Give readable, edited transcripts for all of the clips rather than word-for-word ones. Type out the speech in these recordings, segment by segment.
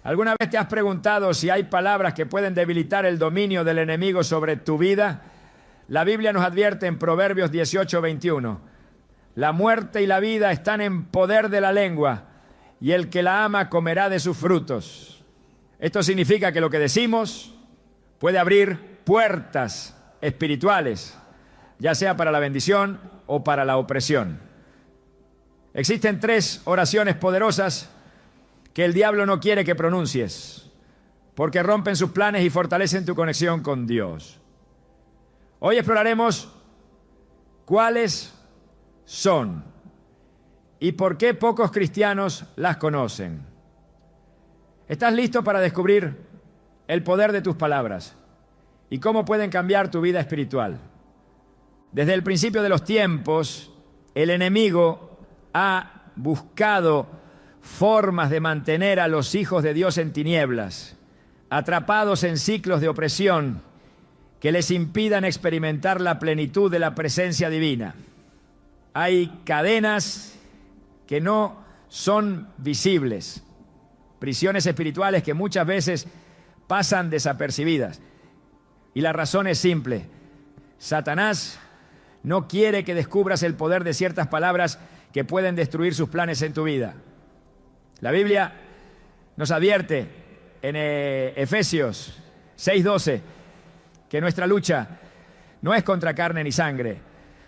¿Alguna vez te has preguntado si hay palabras que pueden debilitar el dominio del enemigo sobre tu vida? La Biblia nos advierte en Proverbios 18:21. La muerte y la vida están en poder de la lengua, y el que la ama comerá de sus frutos. Esto significa que lo que decimos puede abrir puertas espirituales, ya sea para la bendición o para la opresión. Existen 3 oraciones poderosas que el diablo no quiere que pronuncies, porque rompen sus planes y fortalecen tu conexión con Dios. Hoy exploraremos cuáles son y por qué pocos cristianos las conocen. ¿Estás listo para descubrir el poder de tus palabras y cómo pueden cambiar tu vida espiritual? Desde el principio de los tiempos, el enemigo ha buscado formas de mantener a los hijos de Dios en tinieblas, atrapados en ciclos de opresión que les impidan experimentar la plenitud de la presencia divina. Hay cadenas que no son visibles, prisiones espirituales que muchas veces pasan desapercibidas. Y la razón es simple: Satanás no quiere que descubras el poder de ciertas palabras que pueden destruir sus planes en tu vida. La Biblia nos advierte en Efesios 6:12 que nuestra lucha no es contra carne ni sangre,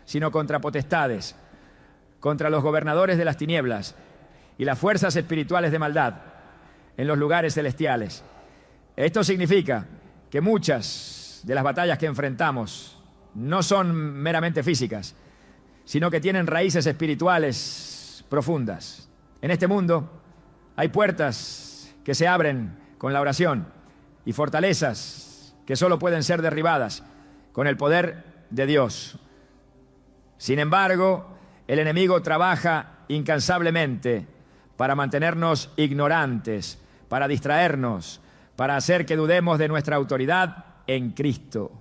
sino contra potestades, contra los gobernadores de las tinieblas y las fuerzas espirituales de maldad en los lugares celestiales. Esto significa que muchas de las batallas que enfrentamos no son meramente físicas, sino que tienen raíces espirituales profundas. En este mundo hay puertas que se abren con la oración y fortalezas que solo pueden ser derribadas con el poder de Dios. Sin embargo, el enemigo trabaja incansablemente para mantenernos ignorantes, para distraernos, para hacer que dudemos de nuestra autoridad en Cristo.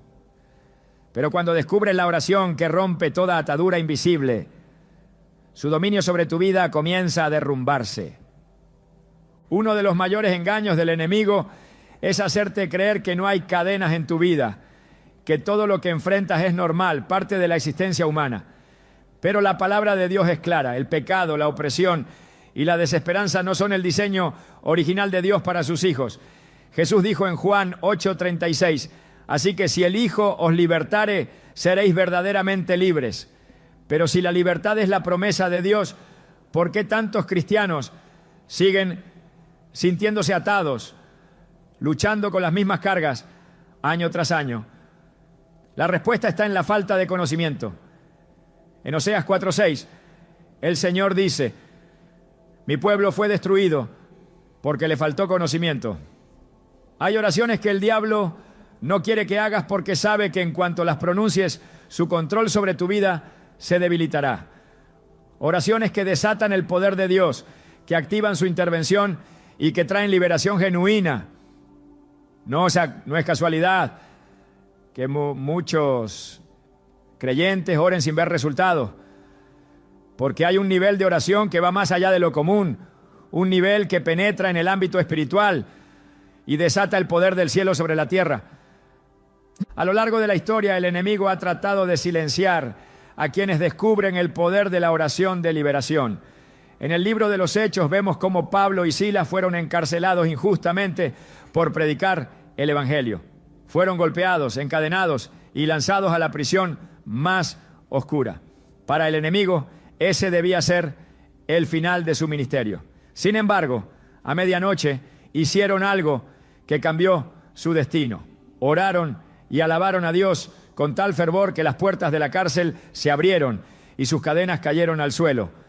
Pero cuando descubres la oración que rompe toda atadura invisible, su dominio sobre tu vida comienza a derrumbarse. Uno de los mayores engaños del enemigo es hacerte creer que no hay cadenas en tu vida, que todo lo que enfrentas es normal, parte de la existencia humana. Pero la palabra de Dios es clara: el pecado, la opresión y la desesperanza no son el diseño original de Dios para sus hijos. Jesús dijo en Juan 8:36, así que si el Hijo os libertare, seréis verdaderamente libres. Pero si la libertad es la promesa de Dios, ¿por qué tantos cristianos siguen sintiéndose atados, luchando con las mismas cargas año tras año? La respuesta está en la falta de conocimiento. En Oseas 4:6, el Señor dice: mi pueblo fue destruido porque le faltó conocimiento. Hay oraciones que el diablo no quiere que hagas porque sabe que en cuanto las pronuncies, su control sobre tu vida se debilitará. Oraciones que desatan el poder de Dios, que activan su intervención y que traen liberación genuina. No es casualidad que muchos creyentes oren sin ver resultados, porque hay un nivel de oración que va más allá de lo común, un nivel que penetra en el ámbito espiritual y desata el poder del cielo sobre la tierra. A lo largo de la historia, el enemigo ha tratado de silenciar a quienes descubren el poder de la oración de liberación. En el libro de los Hechos vemos cómo Pablo y Silas fueron encarcelados injustamente por predicar el Evangelio. Fueron golpeados, encadenados y lanzados a la prisión más oscura. Para el enemigo, ese debía ser el final de su ministerio. Sin embargo, a medianoche hicieron algo que cambió su destino. Oraron y alabaron a Dios con tal fervor que las puertas de la cárcel se abrieron y sus cadenas cayeron al suelo.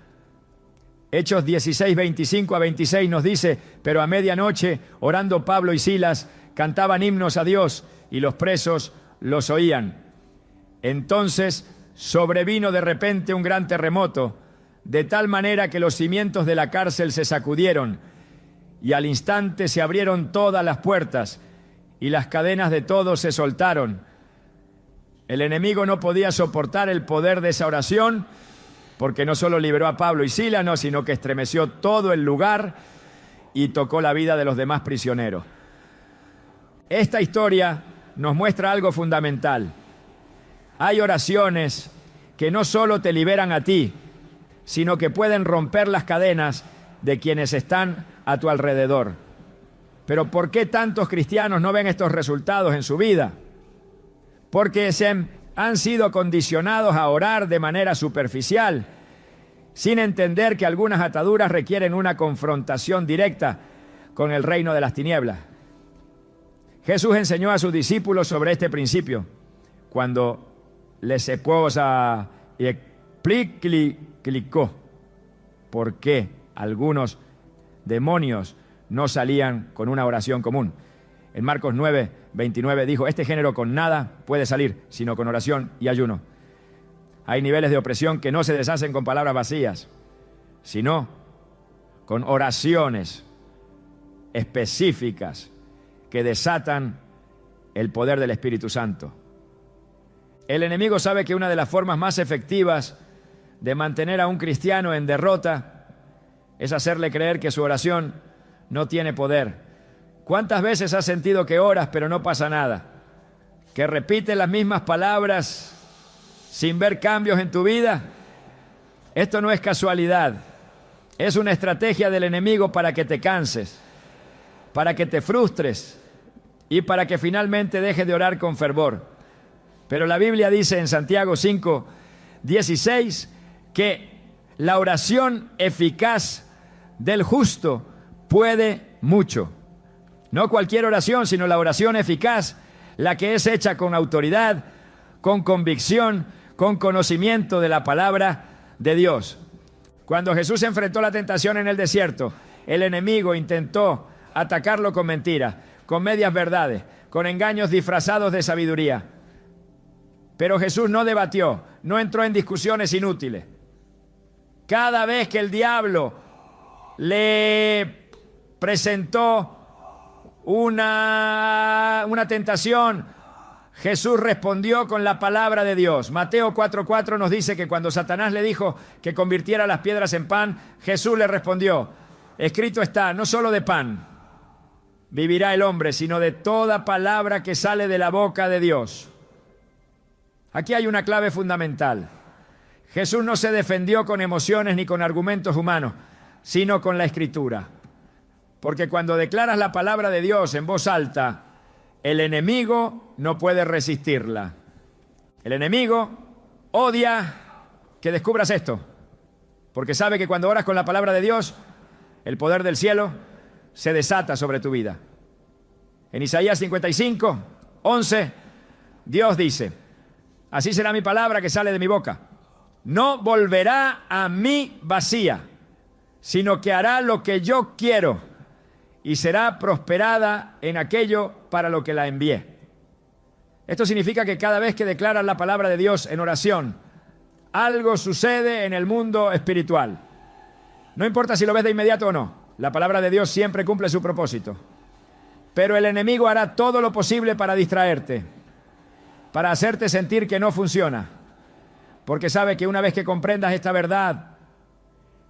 Hechos 16, 25 a 26 nos dice: pero a medianoche, orando Pablo y Silas, cantaban himnos a Dios y los presos los oían. Entonces sobrevino de repente un gran terremoto, de tal manera que los cimientos de la cárcel se sacudieron, y al instante se abrieron todas las puertas y las cadenas de todos se soltaron. El enemigo no podía soportar el poder de esa oración, porque no solo liberó a Pablo y Silas, sino que estremeció todo el lugar y tocó la vida de los demás prisioneros. Esta historia nos muestra algo fundamental. Hay oraciones que no solo te liberan a ti, sino que pueden romper las cadenas de quienes están a tu alrededor. Pero ¿por qué tantos cristianos no ven estos resultados en su vida? Porque han sido condicionados a orar de manera superficial, sin entender que algunas ataduras requieren una confrontación directa con el reino de las tinieblas. Jesús enseñó a sus discípulos sobre este principio cuando les expuso y explicó por qué algunos demonios no salían con una oración común. En Marcos 9, 29 dijo, este género con nada puede salir, sino con oración y ayuno. Hay niveles de opresión que no se deshacen con palabras vacías, sino con oraciones específicas que desatan el poder del Espíritu Santo. El enemigo sabe que una de las formas más efectivas de mantener a un cristiano en derrota es hacerle creer que su oración no tiene poder. ¿Cuántas veces has sentido que oras pero no pasa nada? ¿Que repites las mismas palabras sin ver cambios en tu vida? Esto no es casualidad. Es una estrategia del enemigo para que te canses, para que te frustres y para que finalmente dejes de orar con fervor. Pero la Biblia dice en Santiago 5, 16 que la oración eficaz del justo puede mucho. No cualquier oración, sino la oración eficaz, la que es hecha con autoridad, con convicción, con conocimiento de la palabra de Dios. Cuando Jesús enfrentó la tentación en el desierto, el enemigo intentó atacarlo con mentiras, con medias verdades, con engaños disfrazados de sabiduría. Pero Jesús no debatió, no entró en discusiones inútiles. Cada vez que el diablo le presentó una tentación, Jesús respondió con la palabra de Dios. Mateo 4:4 nos dice que cuando Satanás le dijo que convirtiera las piedras en pan, Jesús le respondió, escrito está, no solo de pan vivirá el hombre, sino de toda palabra que sale de la boca de Dios. Aquí hay una clave fundamental. Jesús no se defendió con emociones ni con argumentos humanos, sino con la Escritura. Porque cuando declaras la palabra de Dios en voz alta, el enemigo no puede resistirla. El enemigo odia que descubras esto, porque sabe que cuando oras con la palabra de Dios, el poder del cielo se desata sobre tu vida. En Isaías 55, 11, Dios dice, así será mi palabra que sale de mi boca. No volverá a mí vacía, sino que hará lo que yo quiero y será prosperada en aquello para lo que la envié. Esto significa que cada vez que declaras la palabra de Dios en oración, algo sucede en el mundo espiritual. No importa si lo ves de inmediato o no, la palabra de Dios siempre cumple su propósito. Pero el enemigo hará todo lo posible para distraerte, para hacerte sentir que no funciona, porque sabe que una vez que comprendas esta verdad,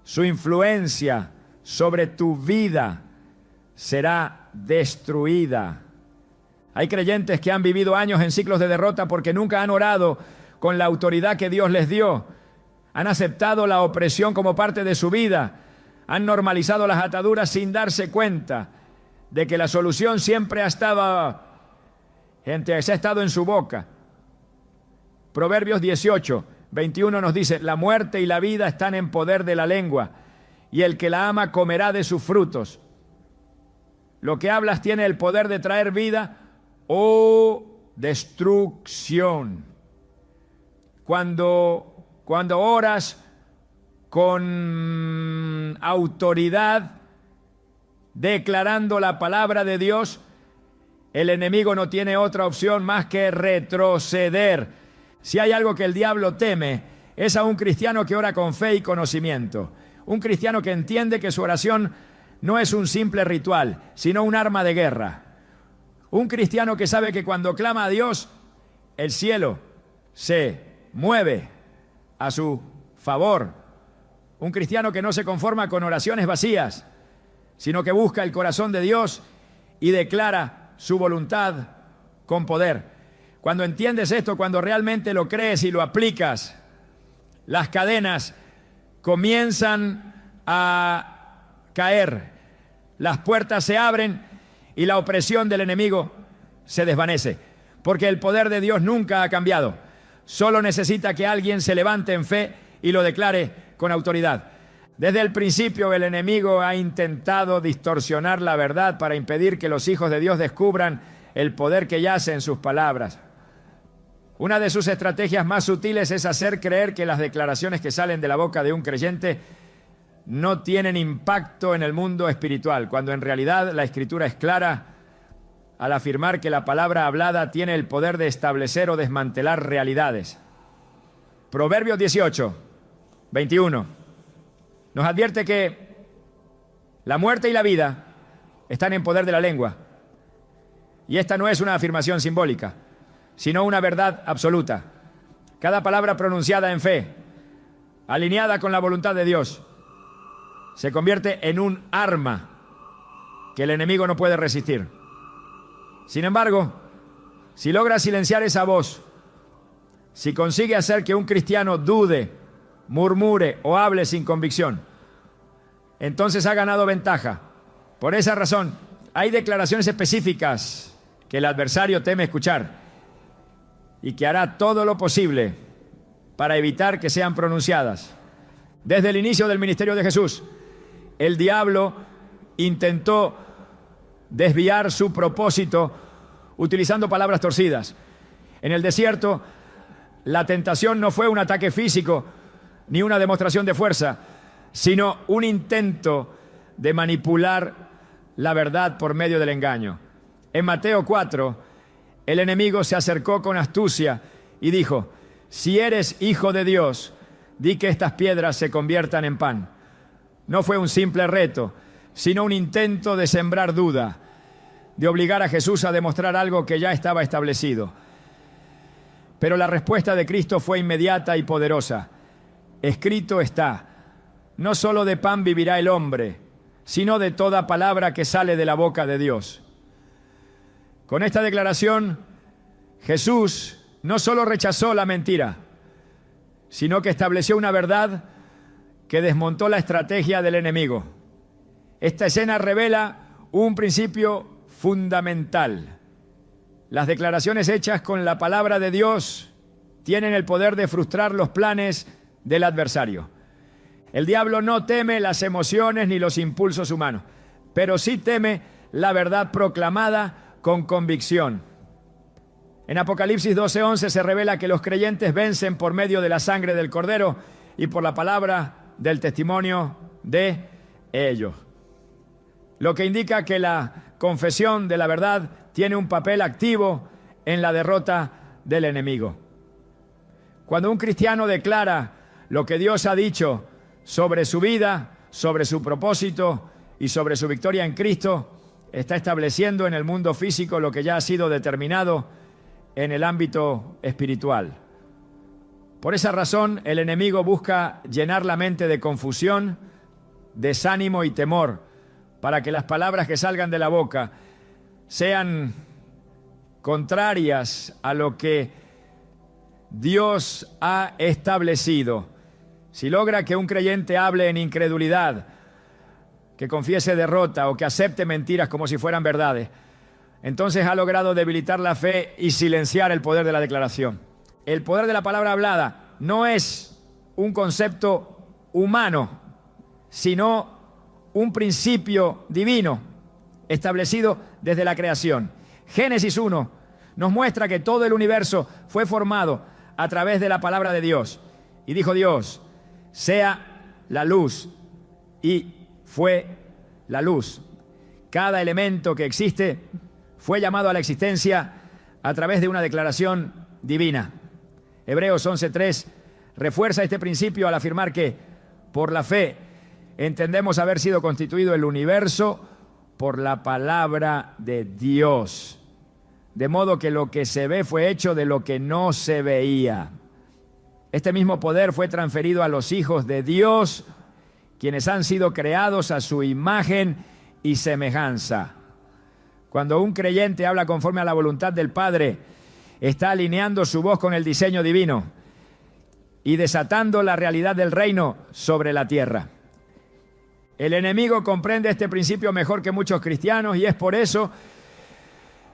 su influencia sobre tu vida será destruida. Hay creyentes que han vivido años en ciclos de derrota porque nunca han orado con la autoridad que Dios les dio. Han aceptado la opresión como parte de su vida. Han normalizado las ataduras sin darse cuenta de que la solución siempre ha estado en su boca. Proverbios 18, 21 nos dice, la muerte y la vida están en poder de la lengua, y el que la ama comerá de sus frutos. Lo que hablas tiene el poder de traer vida o destrucción. Cuando oras con autoridad, declarando la palabra de Dios, el enemigo no tiene otra opción más que retroceder. Si hay algo que el diablo teme, es a un cristiano que ora con fe y conocimiento. Un cristiano que entiende que su oración no es un simple ritual, sino un arma de guerra. Un cristiano que sabe que cuando clama a Dios, el cielo se mueve a su favor. Un cristiano que no se conforma con oraciones vacías, sino que busca el corazón de Dios y declara su voluntad con poder. Cuando entiendes esto, cuando realmente lo crees y lo aplicas, las cadenas comienzan a caer, las puertas se abren y la opresión del enemigo se desvanece, porque el poder de Dios nunca ha cambiado. Solo necesita que alguien se levante en fe y lo declare con autoridad. Desde el principio el enemigo ha intentado distorsionar la verdad para impedir que los hijos de Dios descubran el poder que yace en sus palabras. Una de sus estrategias más sutiles es hacer creer que las declaraciones que salen de la boca de un creyente no tienen impacto en el mundo espiritual, cuando en realidad la Escritura es clara al afirmar que la palabra hablada tiene el poder de establecer o desmantelar realidades. Proverbios 18, 21, nos advierte que la muerte y la vida están en poder de la lengua. Y esta no es una afirmación simbólica, sino una verdad absoluta. Cada palabra pronunciada en fe, alineada con la voluntad de Dios, se convierte en un arma que el enemigo no puede resistir. Sin embargo, si logra silenciar esa voz, si consigue hacer que un cristiano dude, murmure o hable sin convicción, entonces ha ganado ventaja. Por esa razón, hay declaraciones específicas que el adversario teme escuchar y que hará todo lo posible para evitar que sean pronunciadas. Desde el inicio del ministerio de Jesús, el diablo intentó desviar su propósito utilizando palabras torcidas. En el desierto, la tentación no fue un ataque físico ni una demostración de fuerza, sino un intento de manipular la verdad por medio del engaño. En Mateo 4, el enemigo se acercó con astucia y dijo: si eres hijo de Dios, di que estas piedras se conviertan en pan. No fue un simple reto, sino un intento de sembrar duda, de obligar a Jesús a demostrar algo que ya estaba establecido. Pero la respuesta de Cristo fue inmediata y poderosa. Escrito está: no solo de pan vivirá el hombre, sino de toda palabra que sale de la boca de Dios. Con esta declaración, Jesús no solo rechazó la mentira, sino que estableció una verdad que desmontó la estrategia del enemigo. Esta escena revela un principio fundamental. Las declaraciones hechas con la palabra de Dios tienen el poder de frustrar los planes del adversario. El diablo no teme las emociones ni los impulsos humanos, pero sí teme la verdad proclamada con convicción. En Apocalipsis 12:11 se revela que los creyentes vencen por medio de la sangre del Cordero y por la palabra del testimonio de ellos. Lo que indica que la confesión de la verdad tiene un papel activo en la derrota del enemigo. Cuando un cristiano declara lo que Dios ha dicho sobre su vida, sobre su propósito y sobre su victoria en Cristo, está estableciendo en el mundo físico lo que ya ha sido determinado en el ámbito espiritual. Por esa razón, el enemigo busca llenar la mente de confusión, desánimo y temor, para que las palabras que salgan de la boca sean contrarias a lo que Dios ha establecido. Si logra que un creyente hable en incredulidad, que confiese derrota o que acepte mentiras como si fueran verdades, entonces ha logrado debilitar la fe y silenciar el poder de la declaración. El poder de la palabra hablada no es un concepto humano, sino un principio divino establecido desde la creación. Génesis 1 nos muestra que todo el universo fue formado a través de la palabra de Dios. Y dijo Dios: sea la luz, y fue la luz. Cada elemento que existe fue llamado a la existencia a través de una declaración divina. Hebreos 11:3 refuerza este principio al afirmar que por la fe entendemos haber sido constituido el universo por la palabra de Dios. De modo que lo que se ve fue hecho de lo que no se veía. Este mismo poder fue transferido a los hijos de Dios, quienes han sido creados a su imagen y semejanza. Cuando un creyente habla conforme a la voluntad del Padre, está alineando su voz con el diseño divino y desatando la realidad del reino sobre la tierra. El enemigo comprende este principio mejor que muchos cristianos y es por eso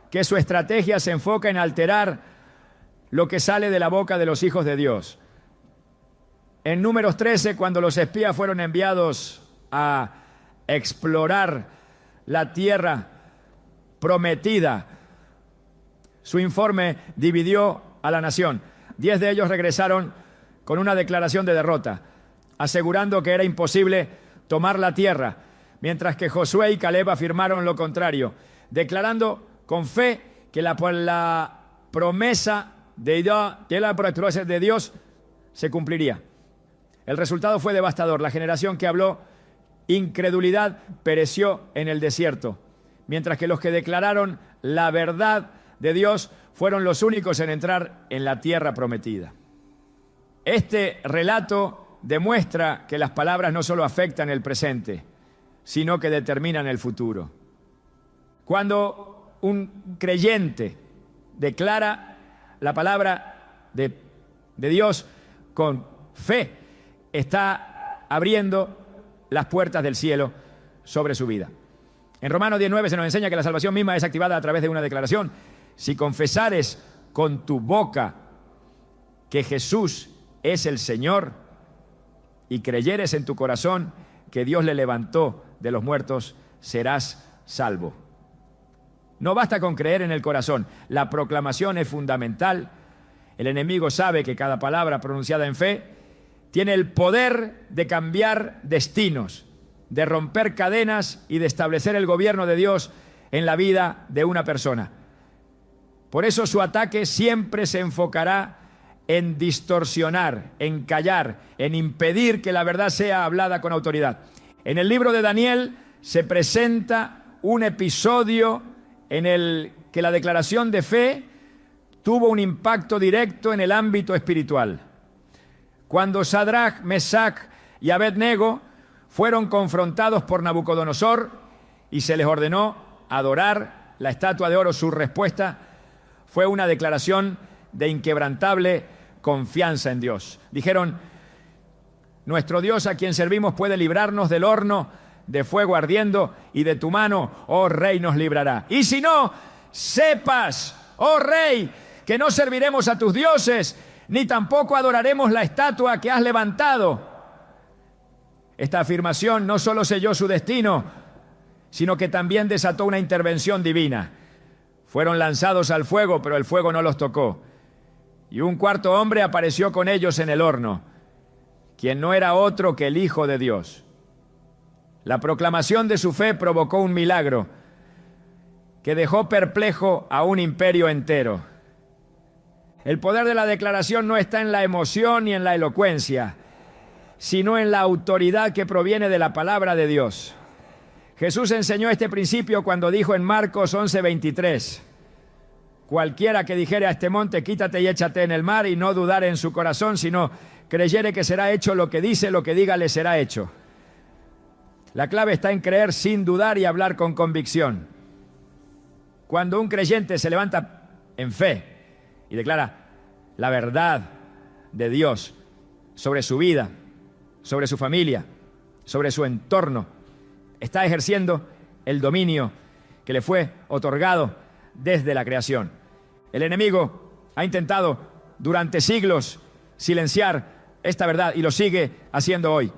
que su estrategia se enfoca en alterar lo que sale de la boca de los hijos de Dios. En Números 13, cuando los espías fueron enviados a explorar la tierra prometida, su informe dividió a la nación. 10 de ellos regresaron con una declaración de derrota, asegurando que era imposible tomar la tierra, mientras que Josué y Caleb afirmaron lo contrario, declarando con fe que la promesa de Dios se cumpliría. El resultado fue devastador. La generación que habló incredulidad pereció en el desierto, mientras que los que declararon la verdad de Dios fueron los únicos en entrar en la tierra prometida. Este relato demuestra que las palabras no solo afectan el presente, sino que determinan el futuro. Cuando un creyente declara la palabra de Dios con fe, está abriendo las puertas del cielo sobre su vida. En Romanos 19 se nos enseña que la salvación misma es activada a través de una declaración. Si confesares con tu boca que Jesús es el Señor y creyeres en tu corazón que Dios le levantó de los muertos, serás salvo. No basta con creer en el corazón, la proclamación es fundamental. El enemigo sabe que cada palabra pronunciada en fe tiene el poder de cambiar destinos, de romper cadenas y de establecer el gobierno de Dios en la vida de una persona. Por eso su ataque siempre se enfocará en distorsionar, en callar, en impedir que la verdad sea hablada con autoridad. En el libro de Daniel se presenta un episodio en el que la declaración de fe tuvo un impacto directo en el ámbito espiritual. Cuando Sadrach, Mesach y Abed-nego fueron confrontados por Nabucodonosor y se les ordenó adorar la estatua de oro, su respuesta fue una declaración de inquebrantable confianza en Dios. Dijeron: nuestro Dios a quien servimos puede librarnos del horno de fuego ardiendo y de tu mano, oh Rey, nos librará. Y si no, sepas, oh Rey, que no serviremos a tus dioses, ni tampoco adoraremos la estatua que has levantado. Esta afirmación no solo selló su destino, sino que también desató una intervención divina. Fueron lanzados al fuego, pero el fuego no los tocó. Y un cuarto hombre apareció con ellos en el horno, quien no era otro que el Hijo de Dios. La proclamación de su fe provocó un milagro que dejó perplejo a un imperio entero. El poder de la declaración no está en la emoción ni en la elocuencia, sino en la autoridad que proviene de la palabra de Dios. Jesús enseñó este principio cuando dijo en Marcos 11:23: cualquiera que dijere a este monte, quítate y échate en el mar, y no dudare en su corazón, sino creyere que será hecho lo que dice, lo que diga le será hecho. La clave está en creer sin dudar y hablar con convicción. Cuando un creyente se levanta en fe y declara la verdad de Dios sobre su vida, sobre su familia, sobre su entorno, está ejerciendo el dominio que le fue otorgado desde la creación. El enemigo ha intentado durante siglos silenciar esta verdad y lo sigue haciendo hoy.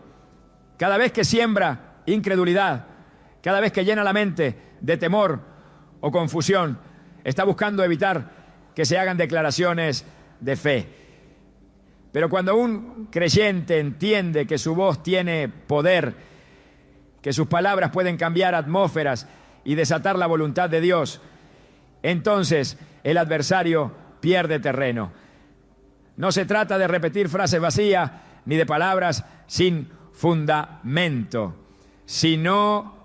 Cada vez que siembra incredulidad, cada vez que llena la mente de temor o confusión, está buscando evitar que se hagan declaraciones de fe. Pero cuando un creyente entiende que su voz tiene poder, que sus palabras pueden cambiar atmósferas y desatar la voluntad de Dios, entonces el adversario pierde terreno. No se trata de repetir frases vacías ni de palabras sin fundamento, sino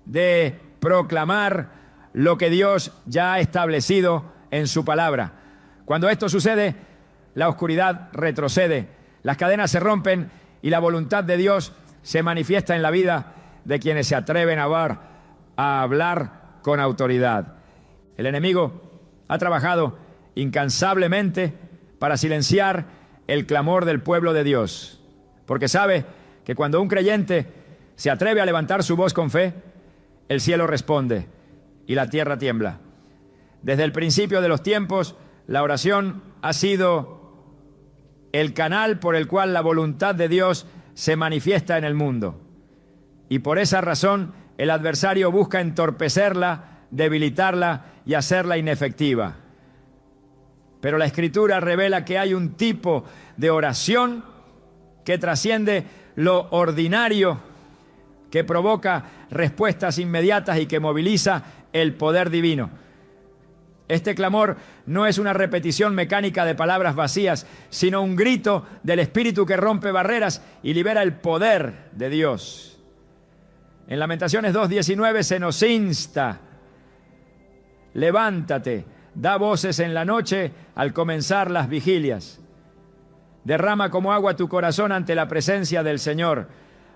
de proclamar lo que Dios ya ha establecido en su palabra. Cuando esto sucede, la oscuridad retrocede, las cadenas se rompen y la voluntad de Dios se manifiesta en la vida de quienes se atreven a hablar a hablar con autoridad. El enemigo ha trabajado incansablemente para silenciar el clamor del pueblo de Dios, porque sabe que cuando un creyente se atreve a levantar su voz con fe, el cielo responde y la tierra tiembla. Desde el principio de los tiempos, la oración ha sido el canal por el cual la voluntad de Dios se manifiesta en el mundo. Y por esa razón, el adversario busca entorpecerla, debilitarla y hacerla inefectiva. Pero la Escritura revela que hay un tipo de oración que trasciende lo ordinario, que provoca respuestas inmediatas y que moviliza el poder divino. Este clamor no es una repetición mecánica de palabras vacías, sino un grito del Espíritu que rompe barreras y libera el poder de Dios. En Lamentaciones 2:19 se nos insta: levántate, da voces en la noche al comenzar las vigilias. Derrama como agua tu corazón ante la presencia del Señor.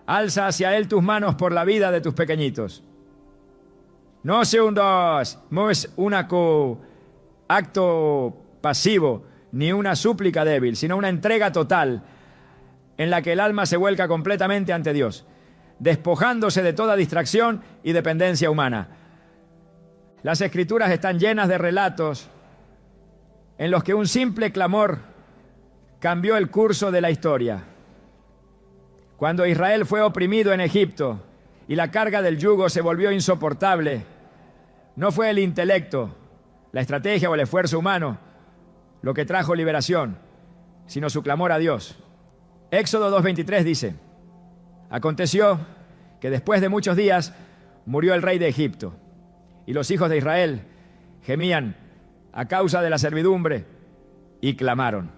Alza hacia Él tus manos por la vida de tus pequeñitos. No es un acto pasivo ni una súplica débil, sino una entrega total en la que el alma se vuelca completamente ante Dios, despojándose de toda distracción y dependencia humana. Las Escrituras están llenas de relatos en los que un simple clamor cambió el curso de la historia. Cuando Israel fue oprimido en Egipto y la carga del yugo se volvió insoportable, no fue el intelecto, la estrategia o el esfuerzo humano lo que trajo liberación, sino su clamor a Dios. Éxodo 2:23 dice: aconteció que después de muchos días murió el rey de Egipto, y los hijos de Israel gemían a causa de la servidumbre y clamaron,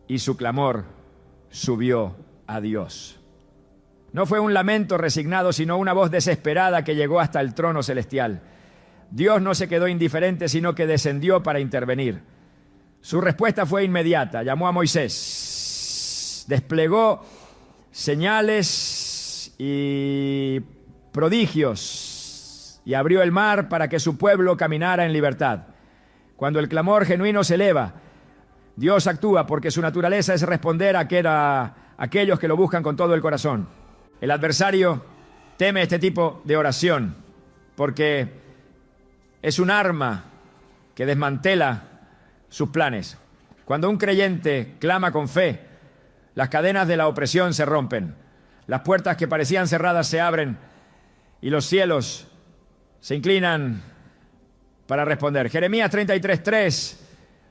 y su clamor subió a Dios. No fue un lamento resignado, sino una voz desesperada que llegó hasta el trono celestial. Dios no se quedó indiferente, sino que descendió para intervenir. Su respuesta fue inmediata. Llamó a Moisés, desplegó señales y prodigios y abrió el mar para que su pueblo caminara en libertad. Cuando el clamor genuino se eleva, Dios actúa, porque su naturaleza es responder a aquellos que lo buscan con todo el corazón. El adversario teme este tipo de oración porque es un arma que desmantela sus planes. Cuando un creyente clama con fe, las cadenas de la opresión se rompen, las puertas que parecían cerradas se abren y los cielos se inclinan para responder. Jeremías 33:3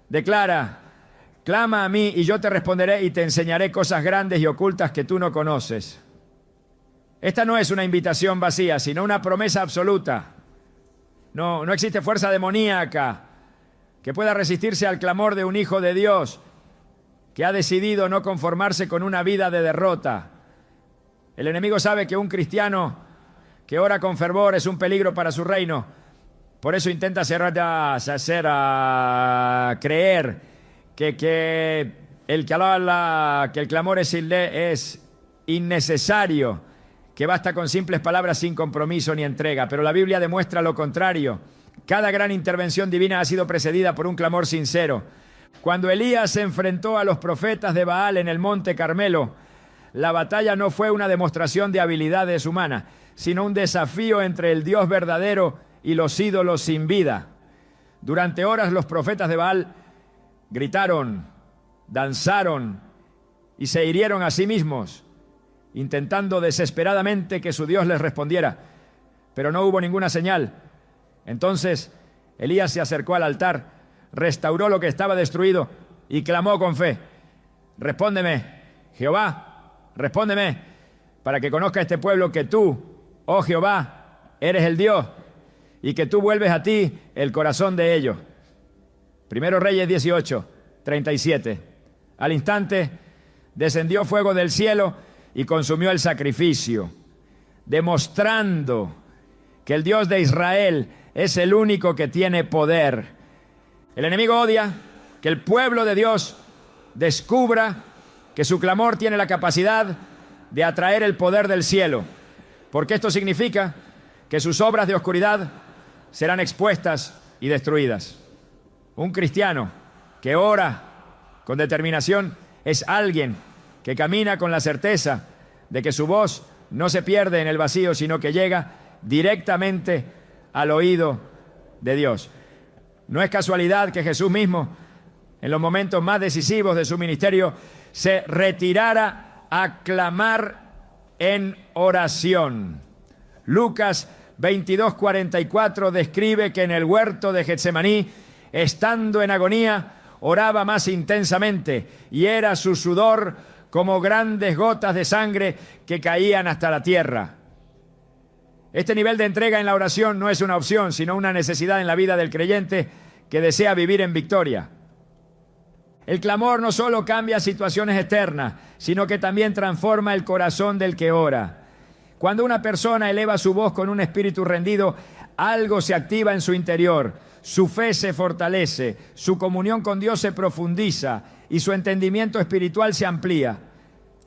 declara: clama a mí y yo te responderé y te enseñaré cosas grandes y ocultas que tú no conoces. Esta no es una invitación vacía, sino una promesa absoluta. No existe fuerza demoníaca que pueda resistirse al clamor de un hijo de Dios que ha decidido no conformarse con una vida de derrota. El enemigo sabe que un cristiano que ora con fervor es un peligro para su reino. Por eso intenta hacer creer que el clamor es innecesario, que basta con simples palabras sin compromiso ni entrega. Pero la Biblia demuestra lo contrario. Cada gran intervención divina ha sido precedida por un clamor sincero. Cuando Elías se enfrentó a los profetas de Baal en el monte Carmelo, la batalla no fue una demostración de habilidades humanas, sino un desafío entre el Dios verdadero y los ídolos sin vida. Durante horas los profetas de Baal gritaron, danzaron y se hirieron a sí mismos, intentando desesperadamente que su Dios les respondiera, pero no hubo ninguna señal. Entonces Elías se acercó al altar, restauró lo que estaba destruido y clamó con fe: respóndeme, Jehová, respóndeme, para que conozca este pueblo que tú, oh Jehová, eres el Dios, y que tú vuelves a ti el corazón de ellos. Primero Reyes 18:37. Al instante descendió fuego del cielo y consumió el sacrificio, demostrando que el Dios de Israel es el único que tiene poder. El enemigo odia que el pueblo de Dios descubra que su clamor tiene la capacidad de atraer el poder del cielo, porque esto significa que sus obras de oscuridad serán expuestas y destruidas. Un cristiano que ora con determinación es alguien que camina con la certeza de que su voz no se pierde en el vacío, sino que llega directamente al oído de Dios. No es casualidad que Jesús mismo, en los momentos más decisivos de su ministerio, se retirara a clamar en oración. Lucas 22:44 describe que en el huerto de Getsemaní, estando en agonía, oraba más intensamente, y era su sudor como grandes gotas de sangre que caían hasta la tierra. Este nivel de entrega en la oración no es una opción, sino una necesidad en la vida del creyente que desea vivir en victoria. El clamor no solo cambia situaciones externas, sino que también transforma el corazón del que ora. Cuando una persona eleva su voz con un espíritu rendido, algo se activa en su interior, su fe se fortalece, su comunión con Dios se profundiza y su entendimiento espiritual se amplía.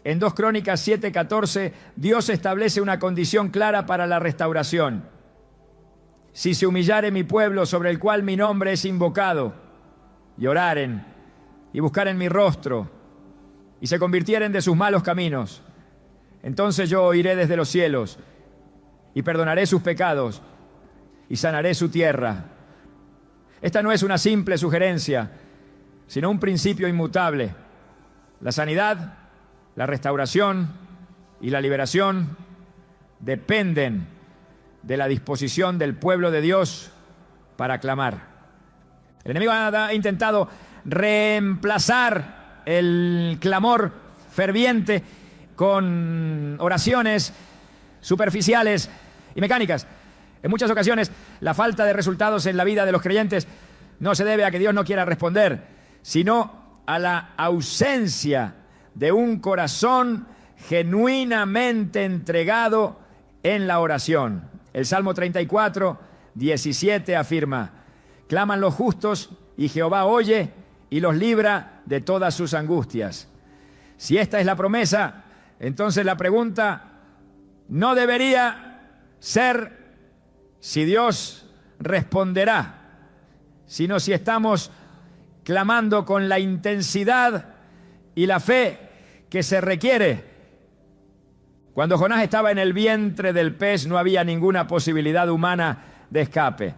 En 2 Crónicas 7:14, Dios establece una condición clara para la restauración. Si se humillare mi pueblo, sobre el cual mi nombre es invocado, y oraren y buscaren mi rostro, y se convirtieren de sus malos caminos, entonces yo oiré desde los cielos, y perdonaré sus pecados, y sanaré su tierra. Esta no es una simple sugerencia, sino un principio inmutable. La sanidad, la restauración y la liberación dependen de la disposición del pueblo de Dios para clamar. El enemigo ha intentado reemplazar el clamor ferviente con oraciones superficiales y mecánicas. En muchas ocasiones, la falta de resultados en la vida de los creyentes no se debe a que Dios no quiera responder, sino a la ausencia de un corazón genuinamente entregado en la oración. El Salmo 34:17 afirma: claman los justos y Jehová oye y los libra de todas sus angustias. Si esta es la promesa, entonces la pregunta no debería ser si Dios responderá, sino si estamos clamando con la intensidad y la fe que se requiere. Cuando Jonás estaba en el vientre del pez, no había ninguna posibilidad humana de escape.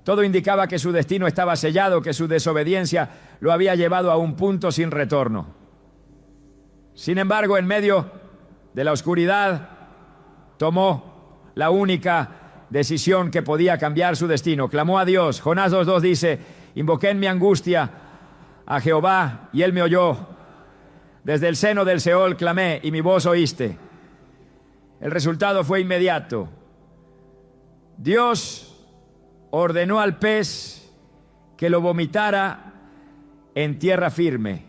Todo indicaba que su destino estaba sellado, que su desobediencia lo había llevado a un punto sin retorno. Sin embargo, en medio de la oscuridad, tomó la única decisión que podía cambiar su destino. Clamó a Dios. Jonás 2:2 dice: invoqué en mi angustia a Jehová y él me oyó. Desde el seno del Seol clamé y mi voz oíste. El resultado fue inmediato. Dios ordenó al pez que lo vomitara en tierra firme,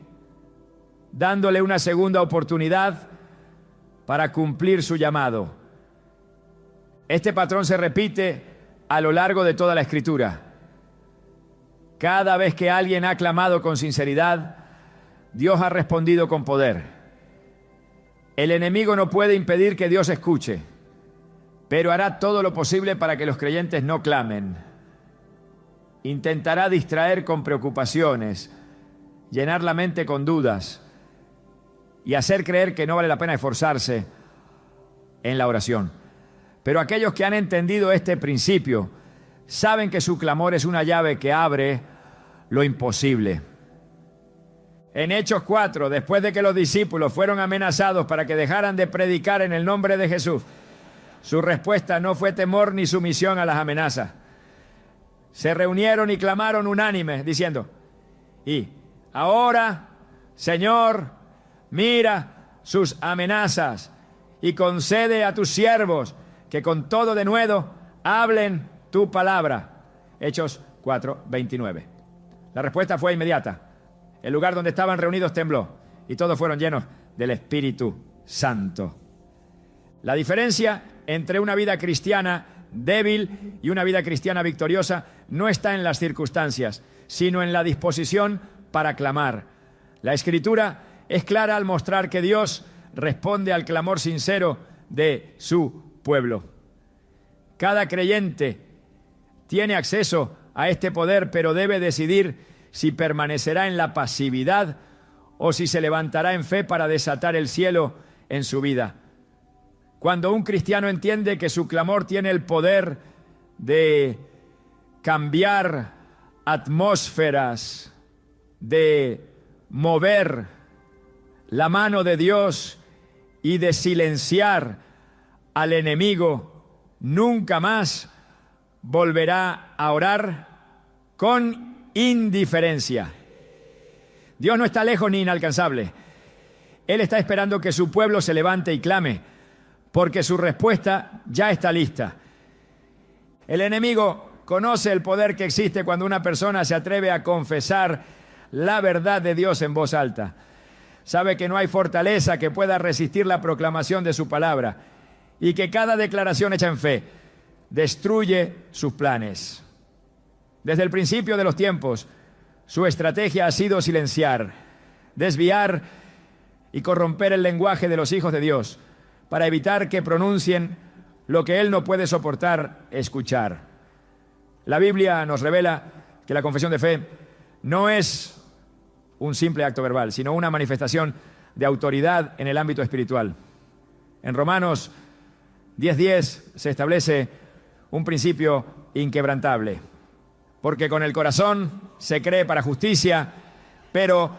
dándole una segunda oportunidad para cumplir su llamado. Este patrón se repite a lo largo de toda la Escritura. Cada vez que alguien ha clamado con sinceridad, Dios ha respondido con poder. El enemigo no puede impedir que Dios escuche, pero hará todo lo posible para que los creyentes no clamen. Intentará distraer con preocupaciones, llenar la mente con dudas y hacer creer que no vale la pena esforzarse en la oración. Pero aquellos que han entendido este principio saben que su clamor es una llave que abre lo imposible. En Hechos 4, después de que los discípulos fueron amenazados para que dejaran de predicar en el nombre de Jesús, su respuesta no fue temor ni sumisión a las amenazas. Se reunieron y clamaron unánimes, diciendo: y ahora, Señor, mira sus amenazas y concede a tus siervos que con todo denuedo hablen tu palabra. Hechos 4:29. La respuesta fue inmediata. El lugar donde estaban reunidos tembló y todos fueron llenos del Espíritu Santo. La diferencia entre una vida cristiana débil y una vida cristiana victoriosa no está en las circunstancias, sino en la disposición para clamar. La Escritura es clara al mostrar que Dios responde al clamor sincero de su pueblo. Cada creyente tiene acceso a este poder, pero debe decidir si permanecerá en la pasividad o si se levantará en fe para desatar el cielo en su vida. Cuando un cristiano entiende que su clamor tiene el poder de cambiar atmósferas, de mover la mano de Dios y de silenciar al enemigo, nunca más volverá a orar con indiferencia. Dios no está lejos ni inalcanzable. Él está esperando que su pueblo se levante y clame, porque su respuesta ya está lista. El enemigo conoce el poder que existe cuando una persona se atreve a confesar la verdad de Dios en voz alta. Sabe que no hay fortaleza que pueda resistir la proclamación de su palabra y que cada declaración hecha en fe destruye sus planes. Desde el principio de los tiempos, su estrategia ha sido silenciar, desviar y corromper el lenguaje de los hijos de Dios para evitar que pronuncien lo que Él no puede soportar escuchar. La Biblia nos revela que la confesión de fe no es un simple acto verbal, sino una manifestación de autoridad en el ámbito espiritual. En Romanos 10:10 se establece un principio inquebrantable, porque con el corazón se cree para justicia, pero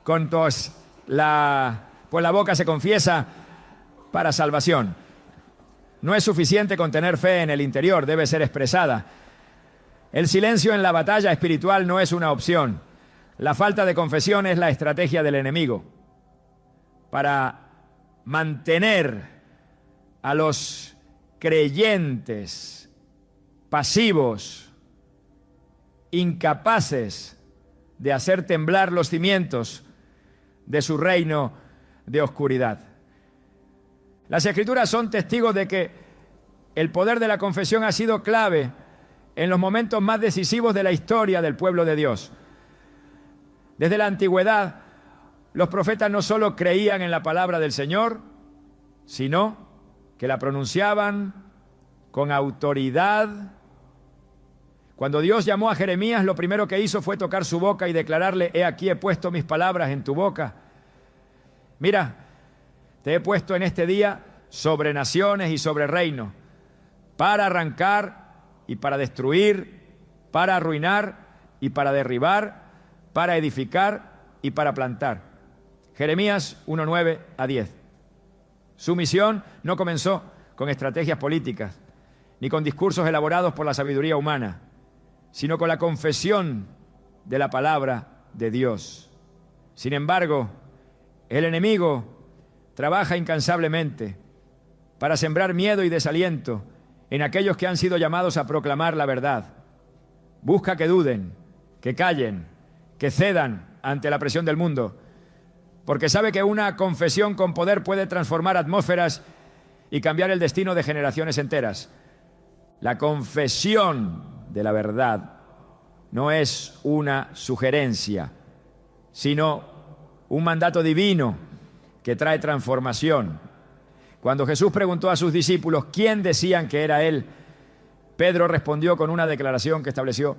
con la boca se confiesa para salvación. No es suficiente con tener fe en el interior, debe ser expresada. El silencio en la batalla espiritual no es una opción. La falta de confesión es la estrategia del enemigo para mantener a los creyentes pasivos, incapaces de hacer temblar los cimientos de su reino de oscuridad. Las Escrituras son testigos de que el poder de la confesión ha sido clave en los momentos más decisivos de la historia del pueblo de Dios. Desde la antigüedad, los profetas no solo creían en la palabra del Señor, sino que la pronunciaban con autoridad. Cuando Dios llamó a Jeremías, lo primero que hizo fue tocar su boca y declararle: he aquí he puesto mis palabras en tu boca. Mira, te he puesto en este día sobre naciones y sobre reinos, para arrancar y para destruir, para arruinar y para derribar, para edificar y para plantar. Jeremías 1:9-10. Su misión no comenzó con estrategias políticas, ni con discursos elaborados por la sabiduría humana, sino con la confesión de la palabra de Dios. Sin embargo, el enemigo trabaja incansablemente para sembrar miedo y desaliento en aquellos que han sido llamados a proclamar la verdad. Busca que duden, que callen, que cedan ante la presión del mundo, porque sabe que una confesión con poder puede transformar atmósferas y cambiar el destino de generaciones enteras. La confesión de la verdad no es una sugerencia, sino un mandato divino que trae transformación. Cuando Jesús preguntó a sus discípulos quién decían que era Él, Pedro respondió con una declaración que estableció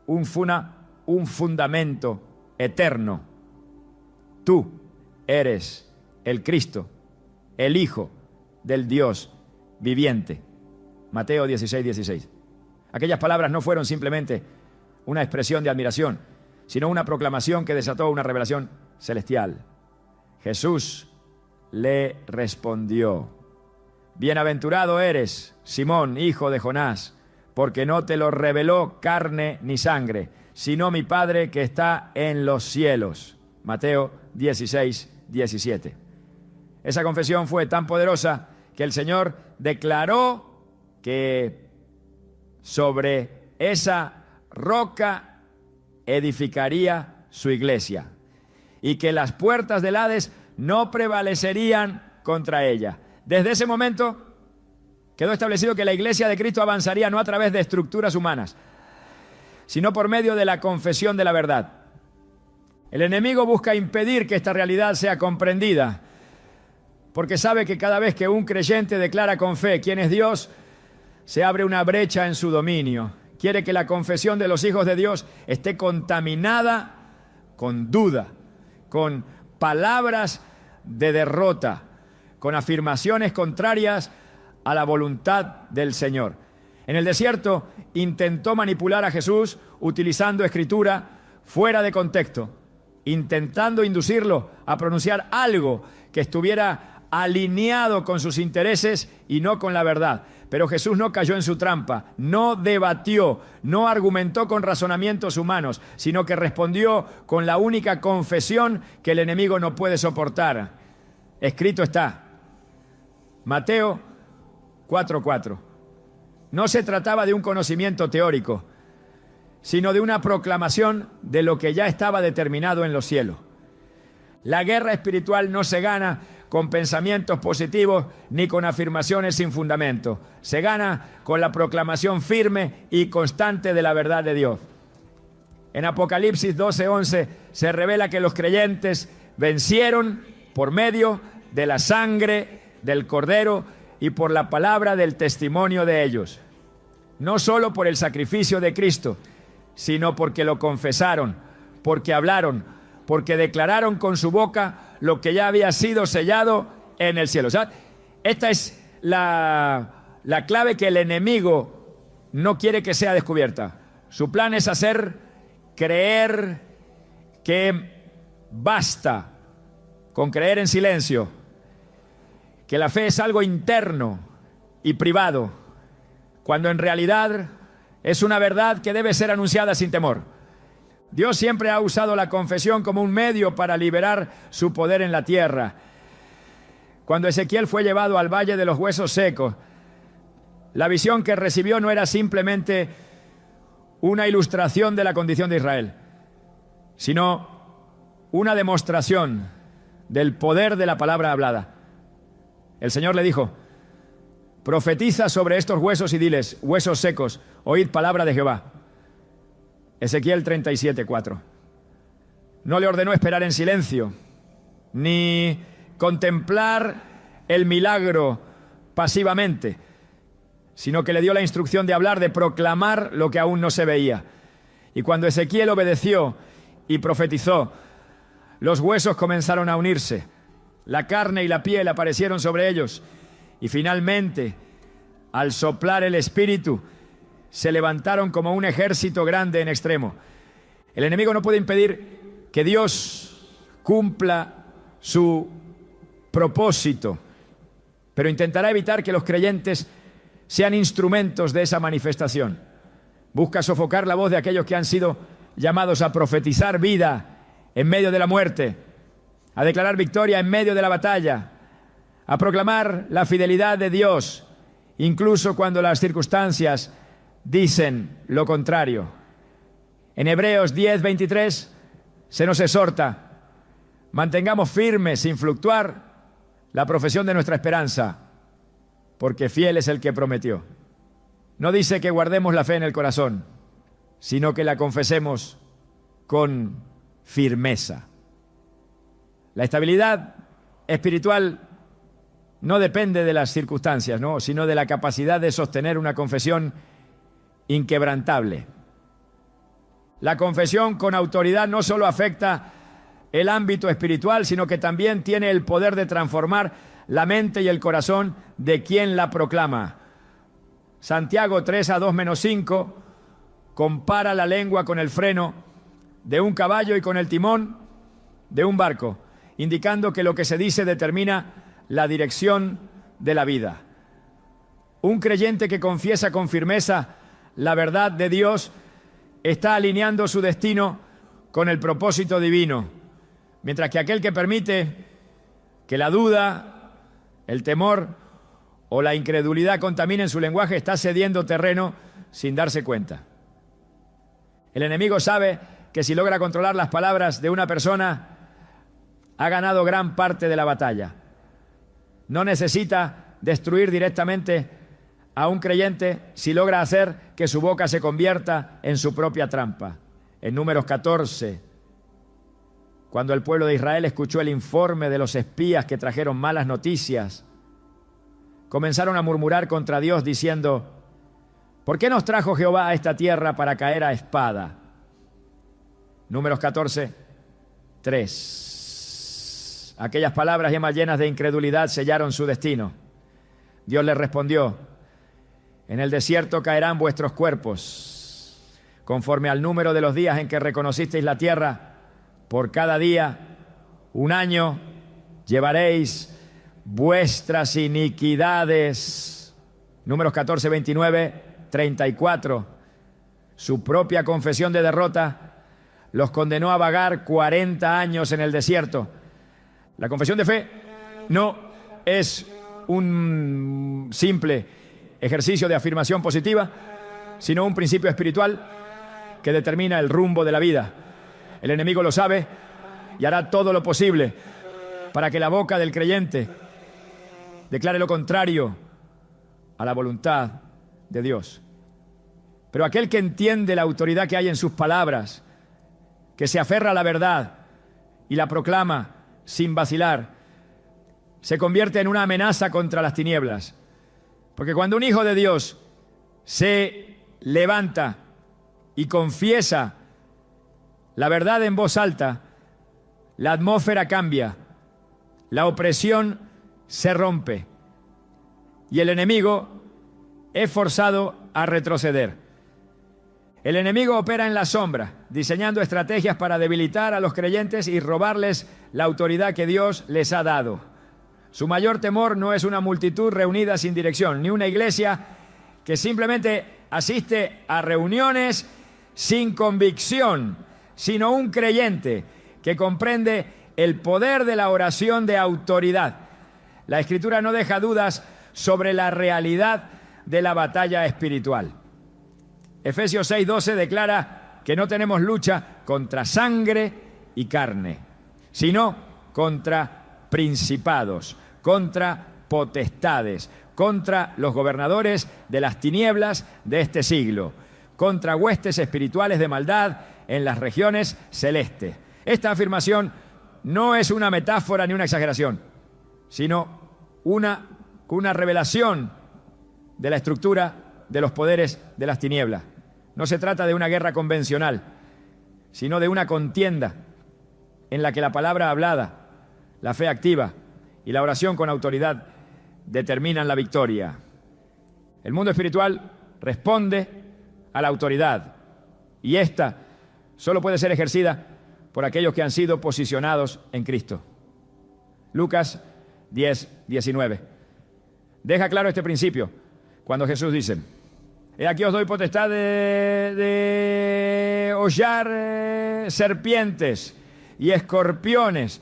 un fundamento eterno. Tú eres el Cristo, el Hijo del Dios viviente. Mateo 16:16. Aquellas palabras no fueron simplemente una expresión de admiración, sino una proclamación que desató una revelación celestial. Jesús le respondió: bienaventurado eres, Simón, hijo de Jonás, porque no te lo reveló carne ni sangre, sino mi Padre que está en los cielos. Mateo 16:17. Esa confesión fue tan poderosa que el Señor declaró que sobre esa roca edificaría su iglesia y que las puertas del Hades no prevalecerían contra ella. Desde ese momento quedó establecido que la iglesia de Cristo avanzaría no a través de estructuras humanas, sino por medio de la confesión de la verdad. El enemigo busca impedir que esta realidad sea comprendida, porque sabe que cada vez que un creyente declara con fe quién es Dios, se abre una brecha en su dominio. Quiere que la confesión de los hijos de Dios esté contaminada con duda, con palabras de derrota, con afirmaciones contrarias a la voluntad del Señor. En el desierto intentó manipular a Jesús utilizando escritura fuera de contexto, intentando inducirlo a pronunciar algo que estuviera alineado con sus intereses y no con la verdad. Pero Jesús no cayó en su trampa, no debatió, no argumentó con razonamientos humanos, sino que respondió con la única confesión que el enemigo no puede soportar. Escrito está. Mateo 4:4. No se trataba de un conocimiento teórico, sino de una proclamación de lo que ya estaba determinado en los cielos. La guerra espiritual no se gana con pensamientos positivos ni con afirmaciones sin fundamento. Se gana con la proclamación firme y constante de la verdad de Dios. En Apocalipsis 12:11 se revela que los creyentes vencieron por medio de la sangre del Cordero y por la palabra del testimonio de ellos. No solo por el sacrificio de Cristo, sino porque lo confesaron, porque hablaron, porque declararon con su boca lo que ya había sido sellado en el cielo. O sea, esta es la clave que el enemigo no quiere que sea descubierta. Su plan es hacer creer que basta con creer en silencio, que la fe es algo interno y privado, cuando en realidad es una verdad que debe ser anunciada sin temor. Dios siempre ha usado la confesión como un medio para liberar su poder en la tierra. Cuando Ezequiel fue llevado al valle de los huesos secos, la visión que recibió no era simplemente una ilustración de la condición de Israel, sino una demostración del poder de la palabra hablada. El Señor le dijo: profetiza sobre estos huesos y diles: huesos secos, oíd palabra de Jehová. Ezequiel 37:4. No le ordenó esperar en silencio, ni contemplar el milagro pasivamente, sino que le dio la instrucción de hablar, de proclamar lo que aún no se veía. Y cuando Ezequiel obedeció y profetizó, los huesos comenzaron a unirse, la carne y la piel aparecieron sobre ellos, y finalmente, al soplar el Espíritu, se levantaron como un ejército grande en extremo. El enemigo no puede impedir que Dios cumpla su propósito, pero intentará evitar que los creyentes sean instrumentos de esa manifestación. Busca sofocar la voz de aquellos que han sido llamados a profetizar vida en medio de la muerte, a declarar victoria en medio de la batalla, a proclamar la fidelidad de Dios, incluso cuando las circunstancias dicen lo contrario. En Hebreos 10:23 se nos exhorta: mantengamos firmes sin fluctuar la profesión de nuestra esperanza, porque fiel es el que prometió. No dice que guardemos la fe en el corazón, sino que la confesemos con firmeza. La estabilidad espiritual no depende de las circunstancias, ¿no?, sino de la capacidad de sostener una confesión inquebrantable. La confesión con autoridad no solo afecta el ámbito espiritual, sino que también tiene el poder de transformar la mente y el corazón de quien la proclama. Santiago 3:2-5 compara la lengua con el freno de un caballo y con el timón de un barco, indicando que lo que se dice determina la dirección de la vida. Un creyente que confiesa con firmeza la verdad de Dios está alineando su destino con el propósito divino, mientras que aquel que permite que la duda, el temor o la incredulidad contaminen su lenguaje está cediendo terreno sin darse cuenta. El enemigo sabe que si logra controlar las palabras de una persona, ha ganado gran parte de la batalla. No necesita destruir directamente a un creyente si logra hacer que su boca se convierta en su propia trampa. En Números 14, cuando el pueblo de Israel escuchó el informe de los espías que trajeron malas noticias, comenzaron a murmurar contra Dios diciendo: ¿Por qué nos trajo Jehová a esta tierra para caer a espada? Números 14, 3. Aquellas palabras llenas de incredulidad sellaron su destino. Dios les respondió: en el desierto caerán vuestros cuerpos, conforme al número de los días en que reconocisteis la tierra, por cada día 1 año llevaréis vuestras iniquidades. Números 14, 29, 34. Su propia confesión de derrota los condenó a vagar 40 años en el desierto. La confesión de fe no es un simple ejercicio de afirmación positiva, sino un principio espiritual que determina el rumbo de la vida. El enemigo lo sabe y hará todo lo posible para que la boca del creyente declare lo contrario a la voluntad de Dios. Pero aquel que entiende la autoridad que hay en sus palabras, que se aferra a la verdad y la proclama sin vacilar, se convierte en una amenaza contra las tinieblas. Porque cuando un hijo de Dios se levanta y confiesa la verdad en voz alta, la atmósfera cambia, la opresión se rompe y el enemigo es forzado a retroceder. El enemigo opera en la sombra, diseñando estrategias para debilitar a los creyentes y robarles la autoridad que Dios les ha dado. Su mayor temor no es una multitud reunida sin dirección, ni una iglesia que simplemente asiste a reuniones sin convicción, sino un creyente que comprende el poder de la oración de autoridad. La Escritura no deja dudas sobre la realidad de la batalla espiritual. Efesios 6:12 declara que no tenemos lucha contra sangre y carne, sino contra principados, contra potestades, contra los gobernadores de las tinieblas de este siglo, contra huestes espirituales de maldad en las regiones celestes. Esta afirmación no es una metáfora ni una exageración, sino una revelación de la estructura de los poderes de las tinieblas. No se trata de una guerra convencional, sino de una contienda en la que la palabra hablada, la fe activa y la oración con autoridad determinan la victoria. El mundo espiritual responde a la autoridad y esta solo puede ser ejercida por aquellos que han sido posicionados en Cristo. Lucas 10:19. Deja claro este principio cuando Jesús dice: he aquí os doy potestad de hollar serpientes y escorpiones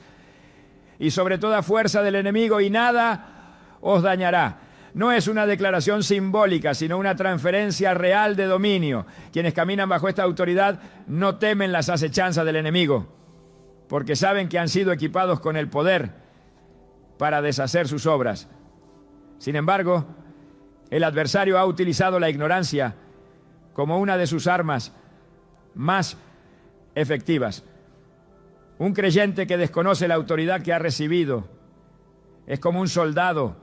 y sobre toda fuerza del enemigo y nada os dañará. No es una declaración simbólica, sino una transferencia real de dominio. Quienes caminan bajo esta autoridad no temen las acechanzas del enemigo, porque saben que han sido equipados con el poder para deshacer sus obras. Sin embargo, el adversario ha utilizado la ignorancia como una de sus armas más efectivas. Un creyente que desconoce la autoridad que ha recibido es como un soldado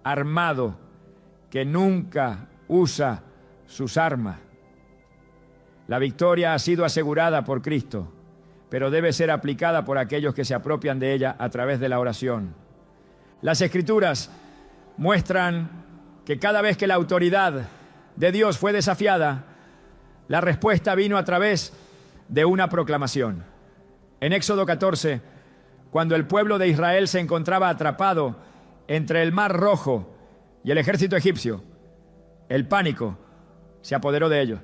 armado que nunca usa sus armas. La victoria ha sido asegurada por Cristo, pero debe ser aplicada por aquellos que se apropian de ella a través de la oración. Las Escrituras muestran que cada vez que la autoridad de Dios fue desafiada, la respuesta vino a través de una proclamación. En Éxodo 14, cuando el pueblo de Israel se encontraba atrapado entre el Mar Rojo y el ejército egipcio, el pánico se apoderó de ellos.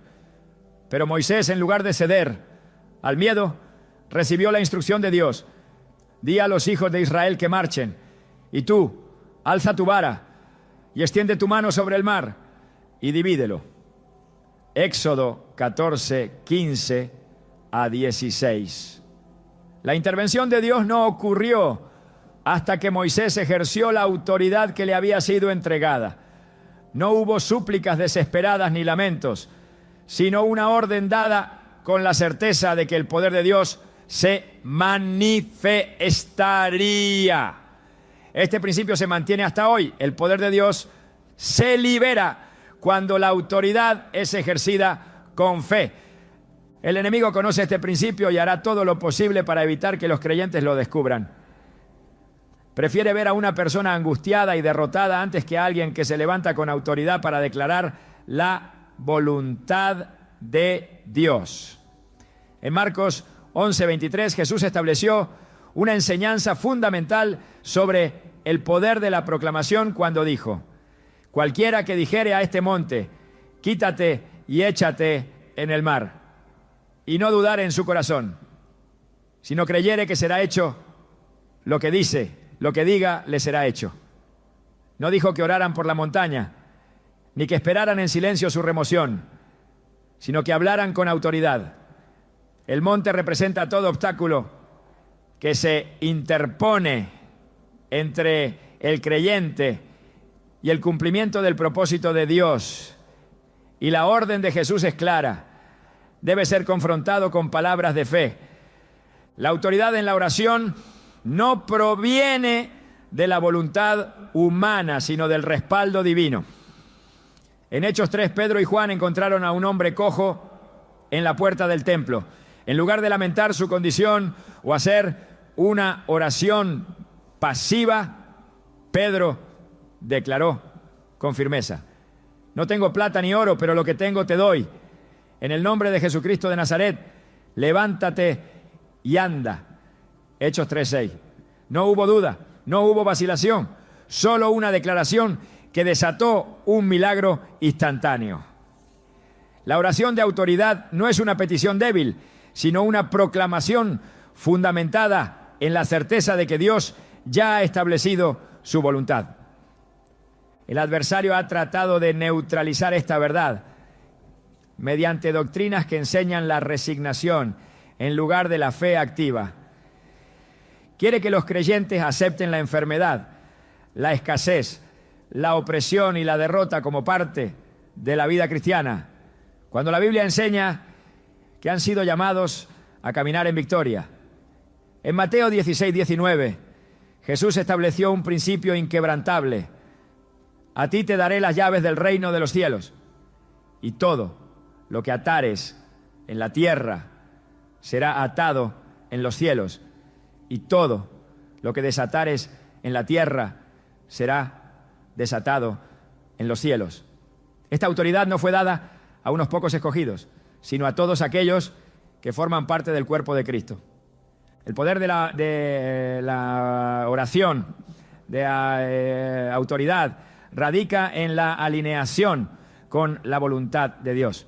Pero Moisés, en lugar de ceder al miedo, recibió la instrucción de Dios: di a los hijos de Israel que marchen, y tú, alza tu vara y extiende tu mano sobre el mar y divídelo. Éxodo 14, 15 a 16. La intervención de Dios no ocurrió hasta que Moisés ejerció la autoridad que le había sido entregada. No hubo súplicas desesperadas ni lamentos, sino una orden dada con la certeza de que el poder de Dios se manifestaría. Este principio se mantiene hasta hoy. El poder de Dios se libera cuando la autoridad es ejercida con fe. El enemigo conoce este principio y hará todo lo posible para evitar que los creyentes lo descubran. Prefiere ver a una persona angustiada y derrotada antes que a alguien que se levanta con autoridad para declarar la voluntad de Dios. En Marcos 11:23, Jesús estableció una enseñanza fundamental sobre el poder de la proclamación cuando dijo: cualquiera que dijere a este monte, quítate y échate en el mar, y no dudare en su corazón, sino creyere que será hecho lo que dice, lo que diga le será hecho. No dijo que oraran por la montaña, ni que esperaran en silencio su remoción, sino que hablaran con autoridad. El monte representa todo obstáculo que se interpone entre el creyente y el cumplimiento del propósito de Dios. Y la orden de Jesús es clara: debe ser confrontado con palabras de fe. La autoridad en la oración no proviene de la voluntad humana, sino del respaldo divino. En Hechos 3, Pedro y Juan encontraron a un hombre cojo en la puerta del templo. En lugar de lamentar su condición o hacer una oración pasiva, Pedro declaró con firmeza: no tengo plata ni oro, pero lo que tengo te doy. En el nombre de Jesucristo de Nazaret, levántate y anda. Hechos 3:6. No hubo duda, no hubo vacilación, solo una declaración que desató un milagro instantáneo. La oración de autoridad no es una petición débil, sino una proclamación fundamentada en la certeza de que Dios ya ha establecido su voluntad. El adversario ha tratado de neutralizar esta verdad mediante doctrinas que enseñan la resignación en lugar de la fe activa. Quiere que los creyentes acepten la enfermedad, la escasez, la opresión y la derrota como parte de la vida cristiana, cuando la Biblia enseña que han sido llamados a caminar en victoria. En Mateo 16:19, Jesús estableció un principio inquebrantable: a ti te daré las llaves del reino de los cielos, y todo lo que atares en la tierra será atado en los cielos, y todo lo que desatares en la tierra será desatado en los cielos. Esta autoridad no fue dada a unos pocos escogidos, sino a todos aquellos que forman parte del cuerpo de Cristo. El poder de la oración, de la autoridad, radica en la alineación con la voluntad de Dios.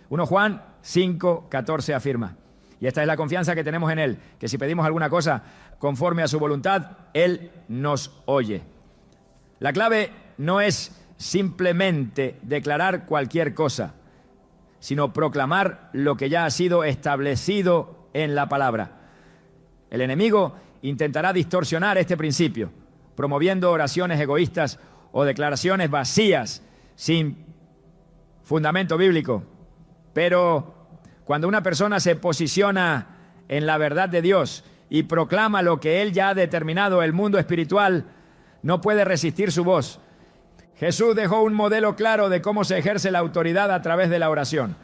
1 Juan 5:14 afirma: y esta es la confianza que tenemos en Él, que si pedimos alguna cosa conforme a su voluntad, Él nos oye. La clave no es simplemente declarar cualquier cosa, sino proclamar lo que ya ha sido establecido en la palabra. El enemigo intentará distorsionar este principio, promoviendo oraciones egoístas o declaraciones vacías, sin fundamento bíblico. Pero cuando una persona se posiciona en la verdad de Dios y proclama lo que Él ya ha determinado, el mundo espiritual no puede resistir su voz. Jesús dejó un modelo claro de cómo se ejerce la autoridad a través de la oración.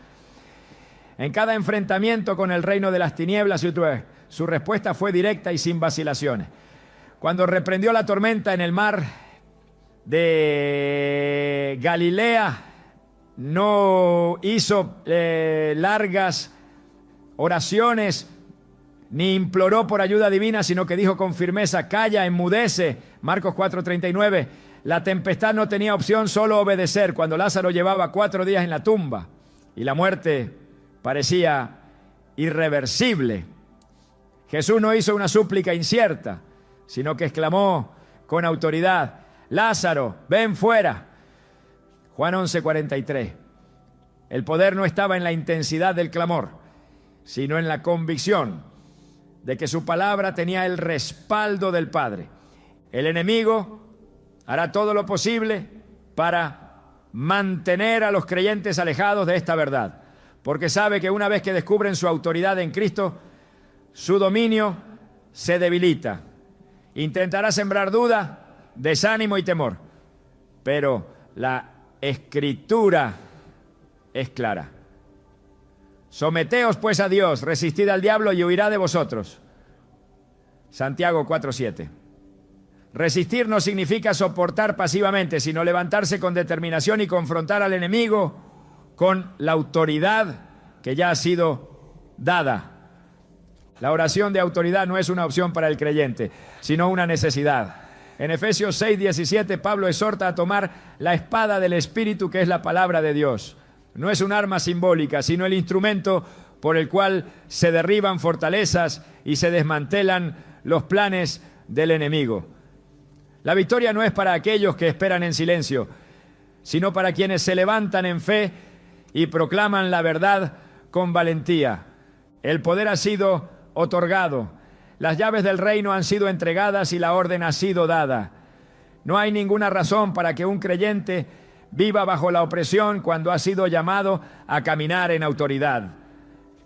En cada enfrentamiento con el reino de las tinieblas, su respuesta fue directa y sin vacilaciones. Cuando reprendió la tormenta en el mar de Galilea, no hizo largas oraciones ni imploró por ayuda divina, sino que dijo con firmeza: calla, enmudece. Marcos 4:39. La tempestad no tenía opción, solo obedecer. Cuando Lázaro llevaba 4 días en la tumba y la muerte parecía irreversible, Jesús no hizo una súplica incierta, sino que exclamó con autoridad: Lázaro, ven fuera. Juan 11:43. El poder no estaba en la intensidad del clamor, sino en la convicción de que su palabra tenía el respaldo del Padre. El enemigo hará todo lo posible para mantener a los creyentes alejados de esta verdad, porque sabe que una vez que descubren su autoridad en Cristo, su dominio se debilita. Intentará sembrar duda, desánimo y temor, pero la Escritura es clara. Someteos pues a Dios, resistid al diablo y huirá de vosotros. Santiago 4:7. Resistir no significa soportar pasivamente, sino levantarse con determinación y confrontar al enemigo con la autoridad que ya ha sido dada. La oración de autoridad no es una opción para el creyente, sino una necesidad. En Efesios 6:17, Pablo exhorta a tomar la espada del Espíritu, que es la palabra de Dios. No es un arma simbólica, sino el instrumento por el cual se derriban fortalezas y se desmantelan los planes del enemigo. La victoria no es para aquellos que esperan en silencio, sino para quienes se levantan en fe y proclaman la verdad con valentía. El poder ha sido otorgado, las llaves del reino han sido entregadas y la orden ha sido dada. No hay ninguna razón para que un creyente viva bajo la opresión cuando ha sido llamado a caminar en autoridad.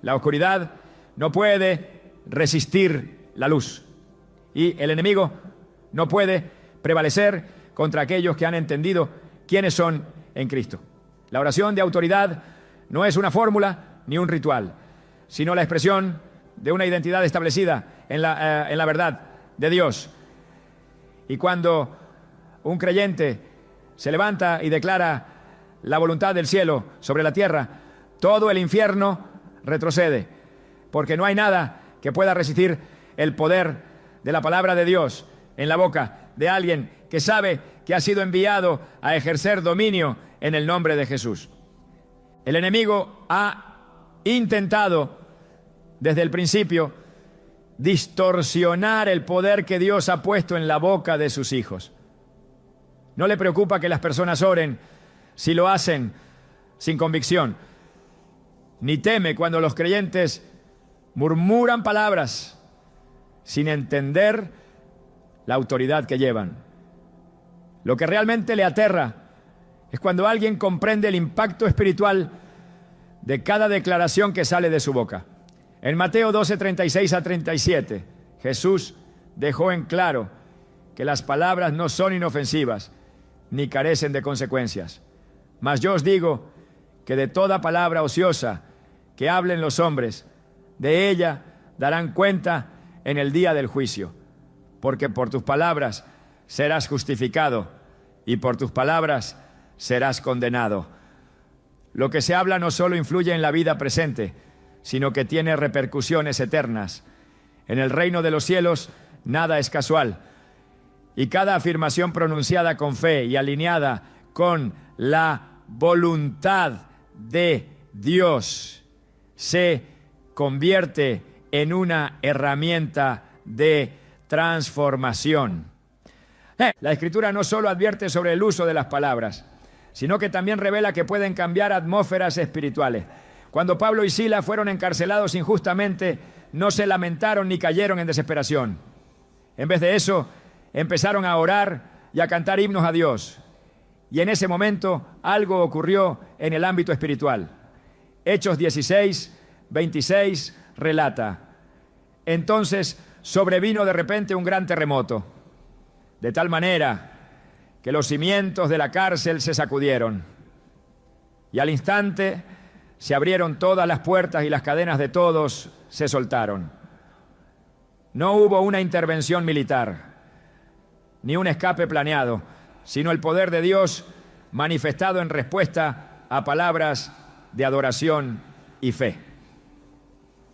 La oscuridad no puede resistir la luz y el enemigo no puede prevalecer contra aquellos que han entendido quiénes son en Cristo. La oración de autoridad no es una fórmula ni un ritual, sino la expresión de una identidad establecida en la verdad de Dios. Y cuando un creyente se levanta y declara la voluntad del cielo sobre la tierra, todo el infierno retrocede, porque no hay nada que pueda resistir el poder de la palabra de Dios en la boca de alguien que sabe que ha sido enviado a ejercer dominio en el nombre de Jesús. El enemigo ha intentado desde el principio distorsionar el poder que Dios ha puesto en la boca de sus hijos. No le preocupa que las personas oren si lo hacen sin convicción, ni teme cuando los creyentes murmuran palabras sin entender la autoridad que llevan. Lo que realmente le aterra es cuando alguien comprende el impacto espiritual de cada declaración que sale de su boca. En Mateo 12:36-37, Jesús dejó en claro que las palabras no son inofensivas ni carecen de consecuencias. Mas yo os digo que de toda palabra ociosa que hablen los hombres, de ella darán cuenta en el día del juicio. Porque por tus palabras serás justificado y por tus palabras serás condenado. Lo que se habla no solo influye en la vida presente, sino que tiene repercusiones eternas. En el reino de los cielos nada es casual, y cada afirmación pronunciada con fe y alineada con la voluntad de Dios se convierte en una herramienta de transformación. La Escritura no solo advierte sobre el uso de las palabras, sino que también revela que pueden cambiar atmósferas espirituales. Cuando Pablo y Silas fueron encarcelados injustamente, no se lamentaron ni cayeron en desesperación. En vez de eso, empezaron a orar y a cantar himnos a Dios. Y en ese momento algo ocurrió en el ámbito espiritual. Hechos 16:26 relata: entonces sobrevino de repente un gran terremoto, de tal manera que los cimientos de la cárcel se sacudieron, y al instante se abrieron todas las puertas y las cadenas de todos se soltaron. No hubo una intervención militar, ni un escape planeado, sino el poder de Dios manifestado en respuesta a palabras de adoración y fe.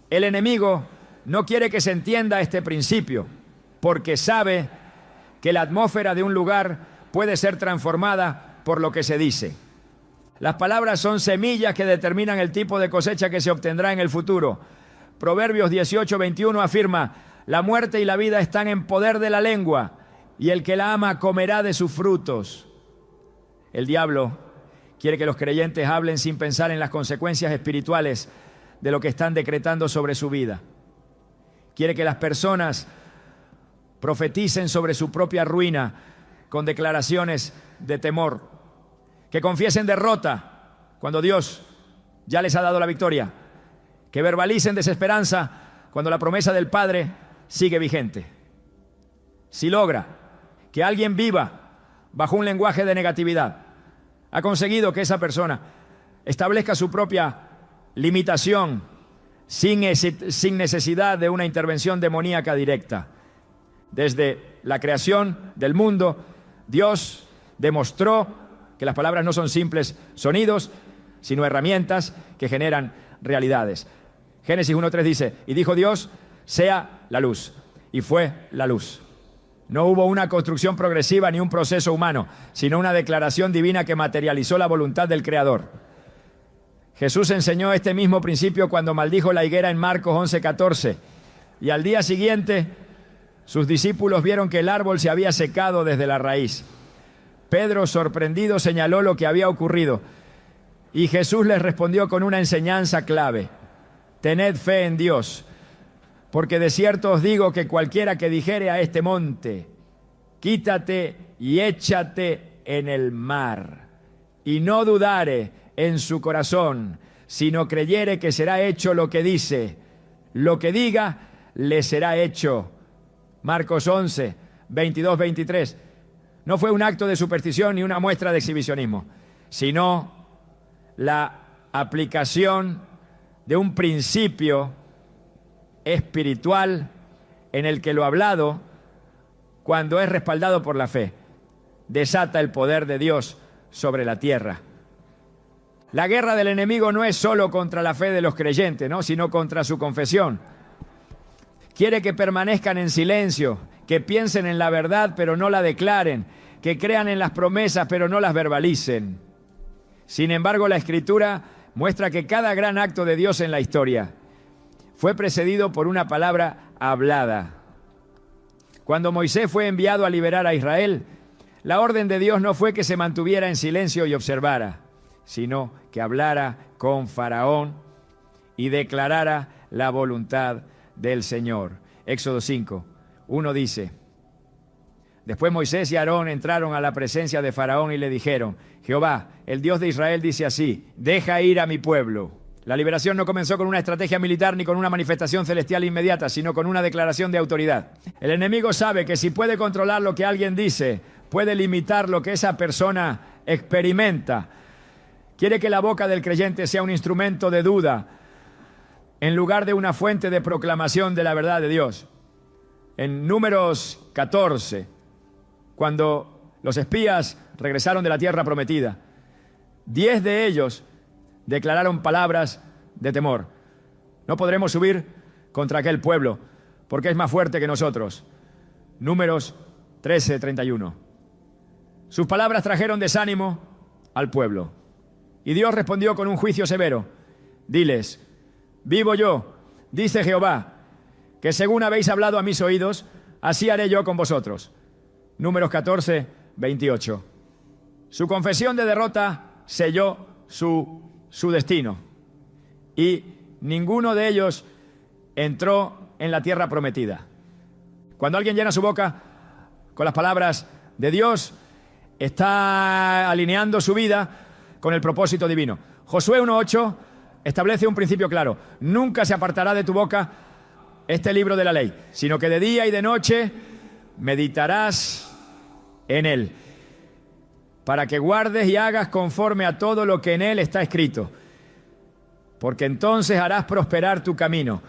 El enemigo no quiere que se entienda este principio, porque sabe que la atmósfera de un lugar puede ser transformada por lo que se dice. Las palabras son semillas que determinan el tipo de cosecha que se obtendrá en el futuro. Proverbios 18:21 afirma: la muerte y la vida están en poder de la lengua, y el que la ama comerá de sus frutos. El diablo quiere que los creyentes hablen sin pensar en las consecuencias espirituales de lo que están decretando sobre su vida. Quiere que las personas profeticen sobre su propia ruina con declaraciones de temor, que confiesen derrota cuando Dios ya les ha dado la victoria, que verbalicen desesperanza cuando la promesa del Padre sigue vigente. Si logra que alguien viva bajo un lenguaje de negatividad, ha conseguido que esa persona establezca su propia limitación sin necesidad de una intervención demoníaca directa. Desde la creación del mundo, Dios demostró que las palabras no son simples sonidos, sino herramientas que generan realidades. Génesis 1:3 dice, y dijo Dios, sea la luz, y fue la luz. No hubo una construcción progresiva ni un proceso humano, sino una declaración divina que materializó la voluntad del Creador. Jesús enseñó este mismo principio cuando maldijo la higuera en Marcos 11:14, y al día siguiente sus discípulos vieron que el árbol se había secado desde la raíz. Pedro, sorprendido, señaló lo que había ocurrido, y Jesús les respondió con una enseñanza clave: tened fe en Dios, porque de cierto os digo que cualquiera que dijere a este monte, quítate y échate en el mar, y no dudare en su corazón, sino creyere que será hecho lo que dice, lo que diga, le será hecho. Marcos 11, 22, 23. No fue un acto de superstición ni una muestra de exhibicionismo, sino la aplicación de un principio espiritual en el que lo hablado, cuando es respaldado por la fe, desata el poder de Dios sobre la tierra. La guerra del enemigo no es solo contra la fe de los creyentes, ¿no?, sino contra su confesión. Quiere que permanezcan en silencio, que piensen en la verdad pero no la declaren, que crean en las promesas pero no las verbalicen. Sin embargo, la Escritura muestra que cada gran acto de Dios en la historia fue precedido por una palabra hablada. Cuando Moisés fue enviado a liberar a Israel, la orden de Dios no fue que se mantuviera en silencio y observara, sino que hablara con Faraón y declarara la voluntad del Señor. Éxodo 5, 1 dice, después Moisés y Aarón entraron a la presencia de Faraón y le dijeron, Jehová, el Dios de Israel dice así, deja ir a mi pueblo. La liberación no comenzó con una estrategia militar ni con una manifestación celestial inmediata, sino con una declaración de autoridad. El enemigo sabe que si puede controlar lo que alguien dice, puede limitar lo que esa persona experimenta. Quiere que la boca del creyente sea un instrumento de duda en lugar de una fuente de proclamación de la verdad de Dios. En Números 14, cuando los espías regresaron de la tierra prometida, 10 de ellos declararon palabras de temor. No podremos subir contra aquel pueblo, porque es más fuerte que nosotros. Números 13:31. Sus palabras trajeron desánimo al pueblo. Y Dios respondió con un juicio severo. Diles, vivo yo, dice Jehová, que según habéis hablado a mis oídos, así haré yo con vosotros. Números 14:28. Su confesión de derrota selló su destino. Y ninguno de ellos entró en la tierra prometida. Cuando alguien llena su boca con las palabras de Dios, está alineando su vida con el propósito divino. Josué 1:8 establece un principio claro. Nunca se apartará de tu boca este libro de la ley, sino que de día y de noche meditarás en él, para que guardes y hagas conforme a todo lo que en él está escrito. Porque entonces harás prosperar tu camino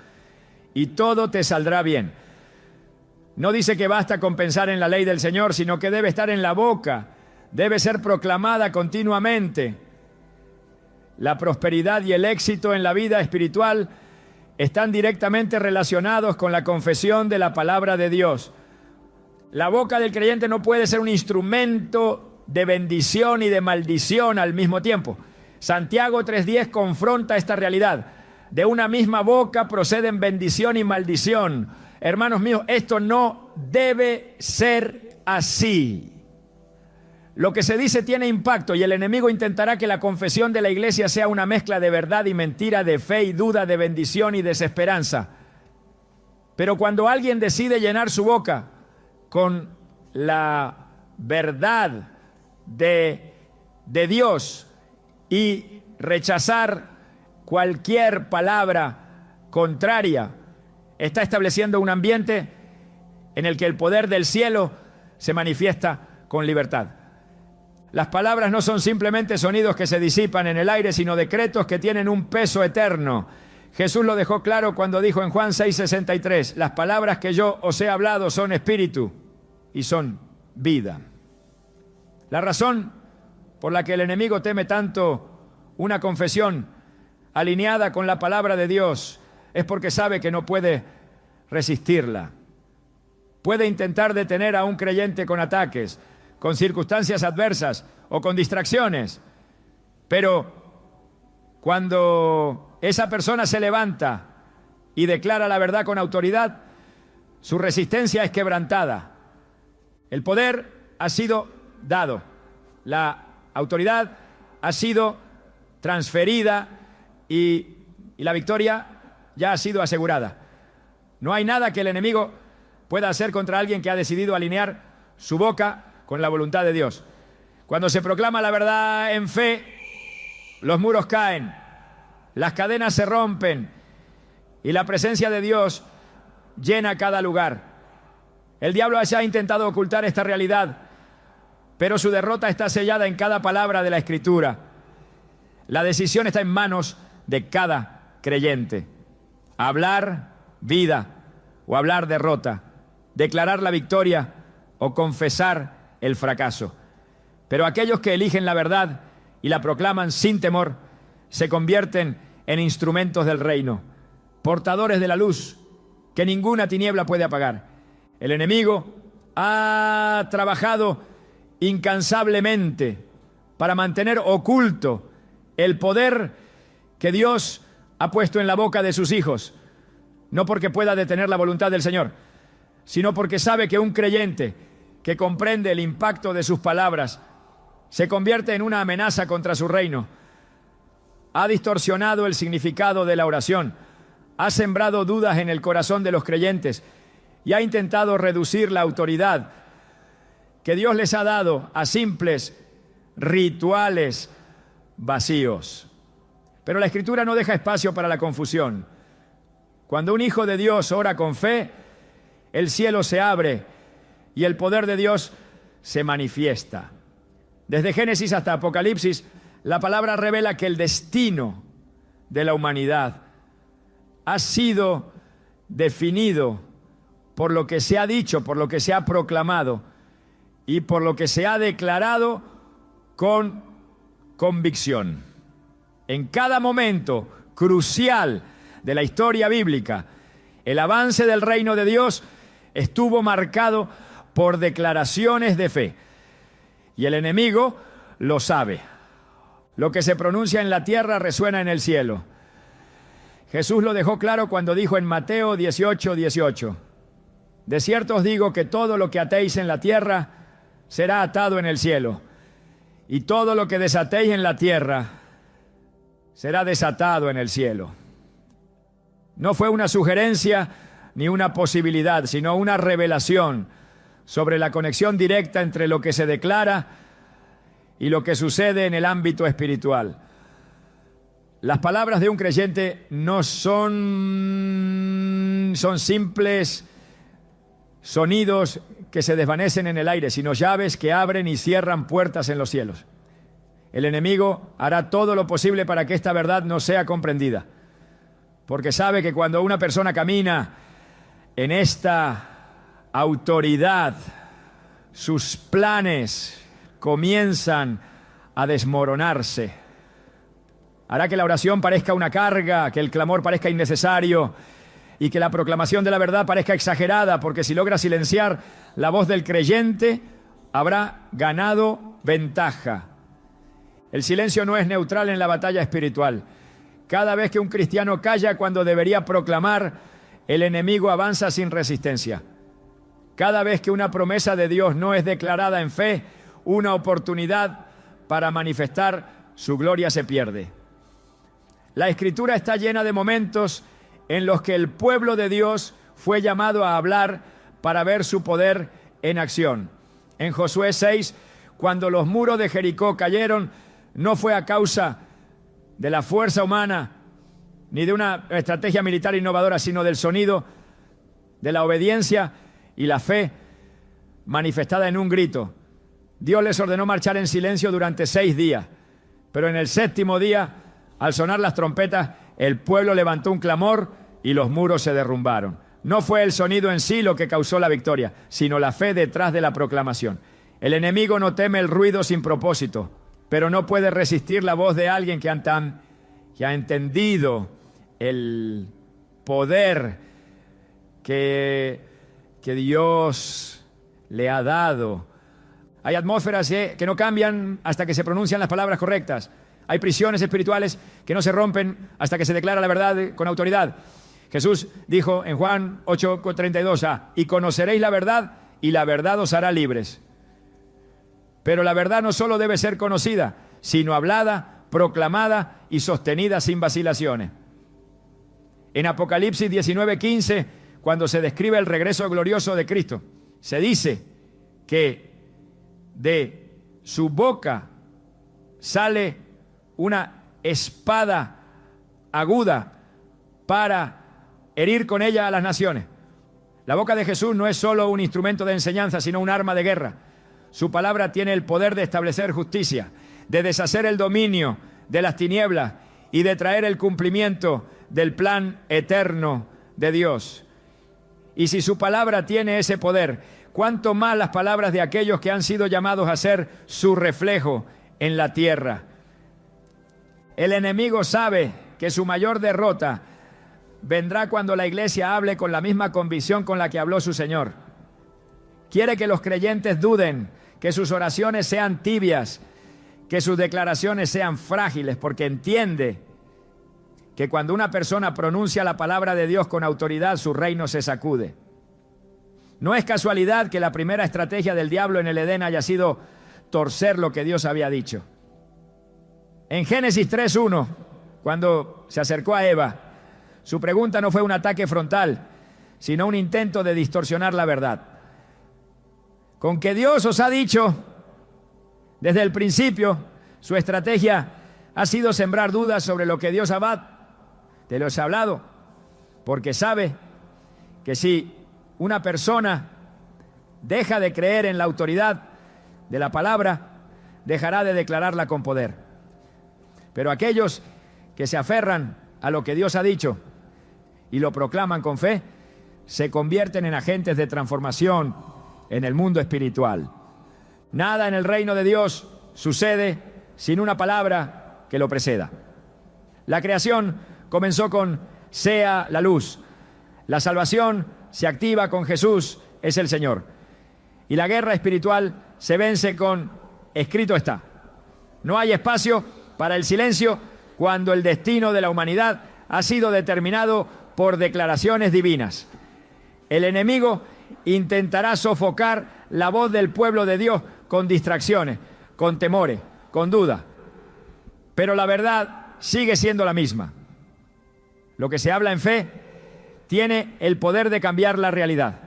y todo te saldrá bien. No dice que basta con pensar en la ley del Señor, sino que debe estar en la boca, debe ser proclamada continuamente. La prosperidad y el éxito en la vida espiritual están directamente relacionados con la confesión de la palabra de Dios. La boca del creyente no puede ser un instrumento de bendición y de maldición al mismo tiempo. Santiago 3:10 confronta esta realidad. De una misma boca proceden bendición y maldición. Hermanos míos, esto no debe ser así. Lo que se dice tiene impacto y el enemigo intentará que la confesión de la iglesia sea una mezcla de verdad y mentira, de fe y duda, de bendición y desesperanza. Pero cuando alguien decide llenar su boca con la verdad de Dios y rechazar cualquier palabra contraria, está estableciendo un ambiente en el que el poder del cielo se manifiesta con libertad. Las palabras no son simplemente sonidos que se disipan en el aire, sino decretos que tienen un peso eterno. Jesús lo dejó claro cuando dijo en Juan 6:63, las palabras que yo os he hablado son espíritu y son vida. La razón por la que el enemigo teme tanto una confesión alineada con la palabra de Dios es porque sabe que no puede resistirla. Puede intentar detener a un creyente con ataques, con circunstancias adversas o con distracciones, pero cuando esa persona se levanta y declara la verdad con autoridad, su resistencia es quebrantada. El poder ha sido dado, la autoridad ha sido transferida y la victoria ya ha sido asegurada. No hay nada que el enemigo pueda hacer contra alguien que ha decidido alinear su boca con la voluntad de Dios. Cuando se proclama la verdad en fe, los muros caen, las cadenas se rompen y la presencia de Dios llena cada lugar. El diablo ya ha intentado ocultar esta realidad, pero su derrota está sellada en cada palabra de la Escritura. La decisión está en manos de cada creyente. Hablar vida o hablar derrota, declarar la victoria o confesar el fracaso. Pero aquellos que eligen la verdad y la proclaman sin temor, se convierten en instrumentos del reino, portadores de la luz que ninguna tiniebla puede apagar. El enemigo ha trabajado incansablemente para mantener oculto el poder que Dios ha puesto en la boca de sus hijos, no porque pueda detener la voluntad del Señor, sino porque sabe que un creyente que comprende el impacto de sus palabras se convierte en una amenaza contra su reino. Ha distorsionado el significado de la oración, ha sembrado dudas en el corazón de los creyentes y ha intentado reducir la autoridad que Dios les ha dado a simples rituales vacíos. Pero la Escritura no deja espacio para la confusión. Cuando un hijo de Dios ora con fe, el cielo se abre y el poder de Dios se manifiesta. Desde Génesis hasta Apocalipsis, la palabra revela que el destino de la humanidad ha sido definido por lo que se ha dicho, por lo que se ha proclamado y por lo que se ha declarado con convicción. En cada momento crucial de la historia bíblica, el avance del reino de Dios estuvo marcado por declaraciones de fe. Y el enemigo lo sabe. Lo que se pronuncia en la tierra resuena en el cielo. Jesús lo dejó claro cuando dijo en Mateo 18:18, de cierto os digo que todo lo que atéis en la tierra será atado en el cielo, y todo lo que desatéis en la tierra será desatado en el cielo. No fue una sugerencia ni una posibilidad, sino una revelación sobre la conexión directa entre lo que se declara y lo que sucede en el ámbito espiritual. Las palabras de un creyente no son simples sonidos que se desvanecen en el aire, sino llaves que abren y cierran puertas en los cielos. El enemigo hará todo lo posible para que esta verdad no sea comprendida, porque sabe que cuando una persona camina en esta autoridad, sus planes comienzan a desmoronarse. Hará que la oración parezca una carga, que el clamor parezca innecesario y que la proclamación de la verdad parezca exagerada, porque si logra silenciar la voz del creyente, habrá ganado ventaja. El silencio no es neutral en la batalla espiritual. Cada vez que un cristiano calla cuando debería proclamar, el enemigo avanza sin resistencia. Cada vez que una promesa de Dios no es declarada en fe, una oportunidad para manifestar su gloria se pierde. La Escritura está llena de momentos en los que el pueblo de Dios fue llamado a hablar para ver su poder en acción. En Josué 6, cuando los muros de Jericó cayeron, no fue a causa de la fuerza humana ni de una estrategia militar innovadora, sino del sonido de la obediencia y la fe manifestada en un grito. Dios les ordenó marchar en silencio durante 6 días, pero en el 7º día, al sonar las trompetas, el pueblo levantó un clamor y los muros se derrumbaron. No fue el sonido en sí lo que causó la victoria, sino la fe detrás de la proclamación. El enemigo no teme el ruido sin propósito, pero no puede resistir la voz de alguien que ha entendido el poder que Dios le ha dado. Hay atmósferas que no cambian hasta que se pronuncian las palabras correctas. Hay prisiones espirituales que no se rompen hasta que se declara la verdad con autoridad. Jesús dijo en Juan 8:32, y conoceréis la verdad y la verdad os hará libres. Pero la verdad no solo debe ser conocida, sino hablada, proclamada y sostenida sin vacilaciones. En Apocalipsis 19:15, cuando se describe el regreso glorioso de Cristo, se dice que de su boca sale una espada aguda para herir con ella a las naciones. La boca de Jesús no es solo un instrumento de enseñanza, sino un arma de guerra. Su palabra tiene el poder de establecer justicia, de deshacer el dominio de las tinieblas y de traer el cumplimiento del plan eterno de Dios. Y si su palabra tiene ese poder, cuánto más las palabras de aquellos que han sido llamados a ser su reflejo en la tierra. El enemigo sabe que su mayor derrota vendrá cuando la iglesia hable con la misma convicción con la que habló su Señor. Quiere que los creyentes duden, que sus oraciones sean tibias, que sus declaraciones sean frágiles, porque entiende que cuando una persona pronuncia la palabra de Dios con autoridad, su reino se sacude. No es casualidad que la primera estrategia del diablo en el Edén haya sido torcer lo que Dios había dicho. En Génesis 3:1, cuando se acercó a Eva, su pregunta no fue un ataque frontal, sino un intento de distorsionar la verdad. Con que Dios os ha dicho, desde el principio, su estrategia ha sido sembrar dudas sobre lo que Dios te los ha hablado, porque sabe que si una persona deja de creer en la autoridad de la palabra, dejará de declararla con poder. Pero aquellos que se aferran a lo que Dios ha dicho y lo proclaman con fe, se convierten en agentes de transformación en el mundo espiritual. Nada en el reino de Dios sucede sin una palabra que lo preceda. La creación comenzó con sea la luz. La salvación se activa con Jesús es el Señor. Y la guerra espiritual se vence con escrito está. No hay espacio para el silencio cuando el destino de la humanidad ha sido determinado por declaraciones divinas. El enemigo intentará sofocar la voz del pueblo de Dios con distracciones, con temores, con dudas. Pero la verdad sigue siendo la misma. Lo que se habla en fe tiene el poder de cambiar la realidad.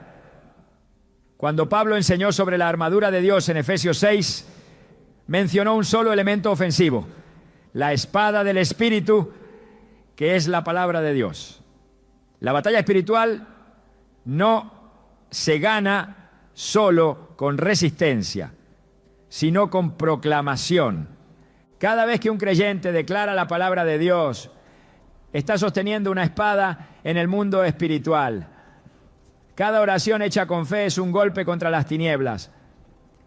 Cuando Pablo enseñó sobre la armadura de Dios en Efesios 6, mencionó un solo elemento ofensivo: la espada del Espíritu, que es la palabra de Dios. La batalla espiritual no se gana solo con resistencia, sino con proclamación. Cada vez que un creyente declara la palabra de Dios, está sosteniendo una espada en el mundo espiritual. Cada oración hecha con fe es un golpe contra las tinieblas.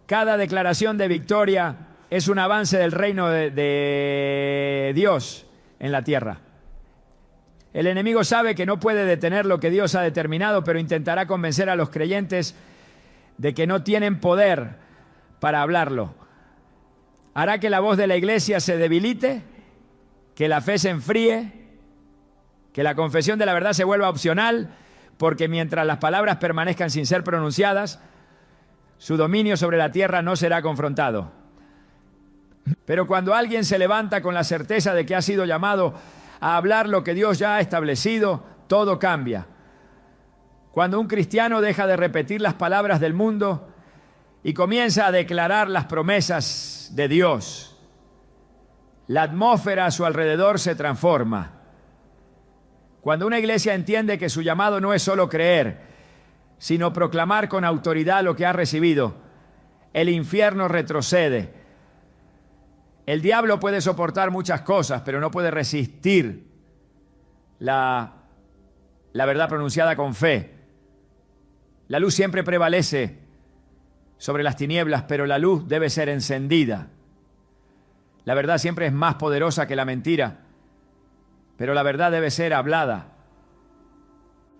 Cada declaración de victoria es un avance del reino de Dios en la tierra. El enemigo sabe que no puede detener lo que Dios ha determinado, pero intentará convencer a los creyentes de que no tienen poder para hablarlo. Hará que la voz de la iglesia se debilite, que la fe se enfríe, que la confesión de la verdad se vuelva opcional, porque mientras las palabras permanezcan sin ser pronunciadas, su dominio sobre la tierra no será confrontado. Pero cuando alguien se levanta con la certeza de que ha sido llamado a hablar lo que Dios ya ha establecido, todo cambia. Cuando un cristiano deja de repetir las palabras del mundo y comienza a declarar las promesas de Dios, la atmósfera a su alrededor se transforma. Cuando una iglesia entiende que su llamado no es solo creer, sino proclamar con autoridad lo que ha recibido, el infierno retrocede. El diablo puede soportar muchas cosas, pero no puede resistir la verdad pronunciada con fe. La luz siempre prevalece sobre las tinieblas, pero la luz debe ser encendida. La verdad siempre es más poderosa que la mentira, pero la verdad debe ser hablada.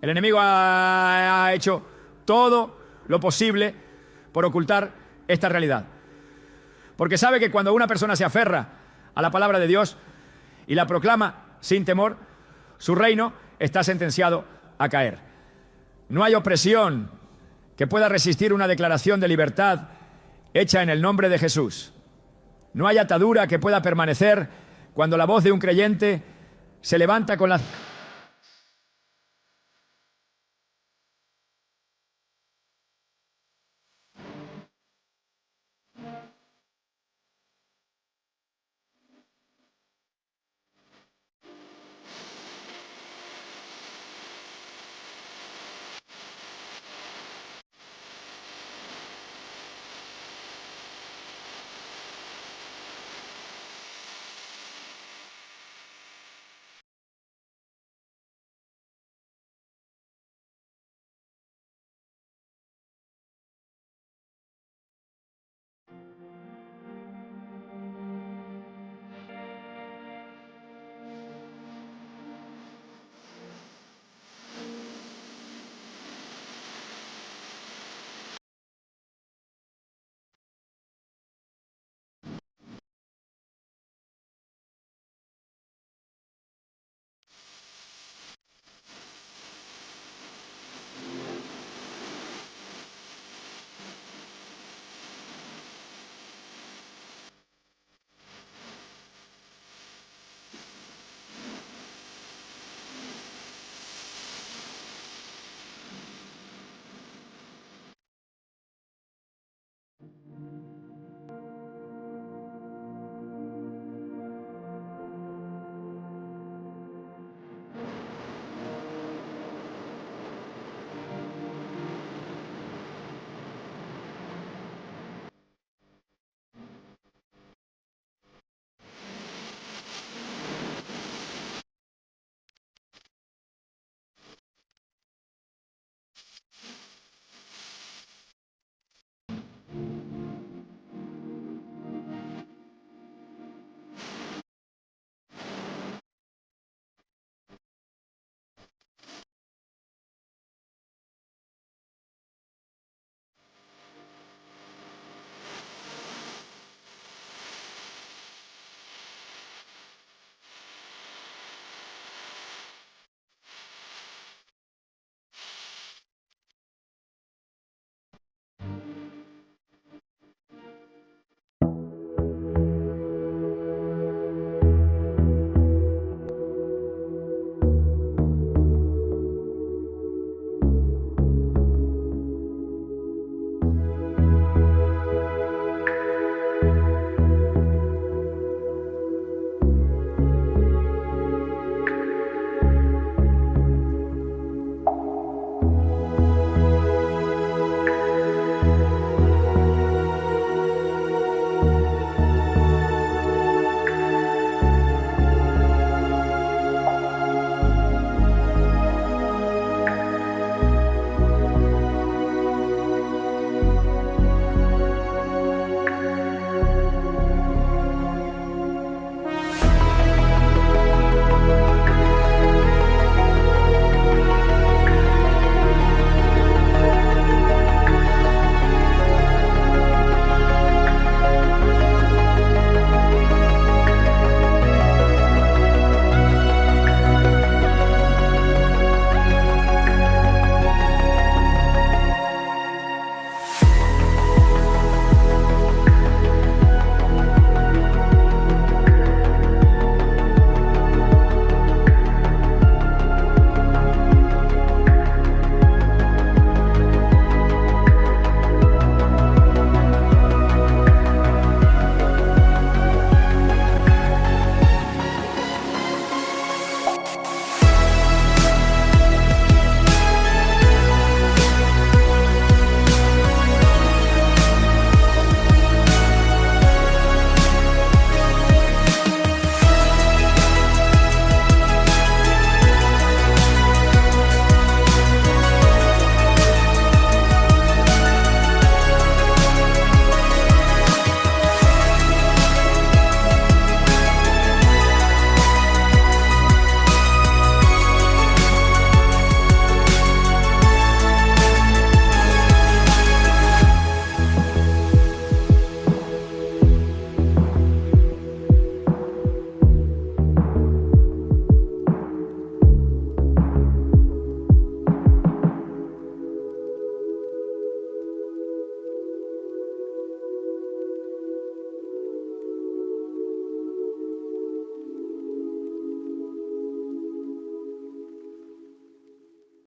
El enemigo ha hecho todo lo posible por ocultar esta realidad. Porque sabe que cuando una persona se aferra a la palabra de Dios y la proclama sin temor, su reino está sentenciado a caer. No hay opresión que pueda resistir una declaración de libertad hecha en el nombre de Jesús. No hay atadura que pueda permanecer cuando la voz de un creyente se levanta con la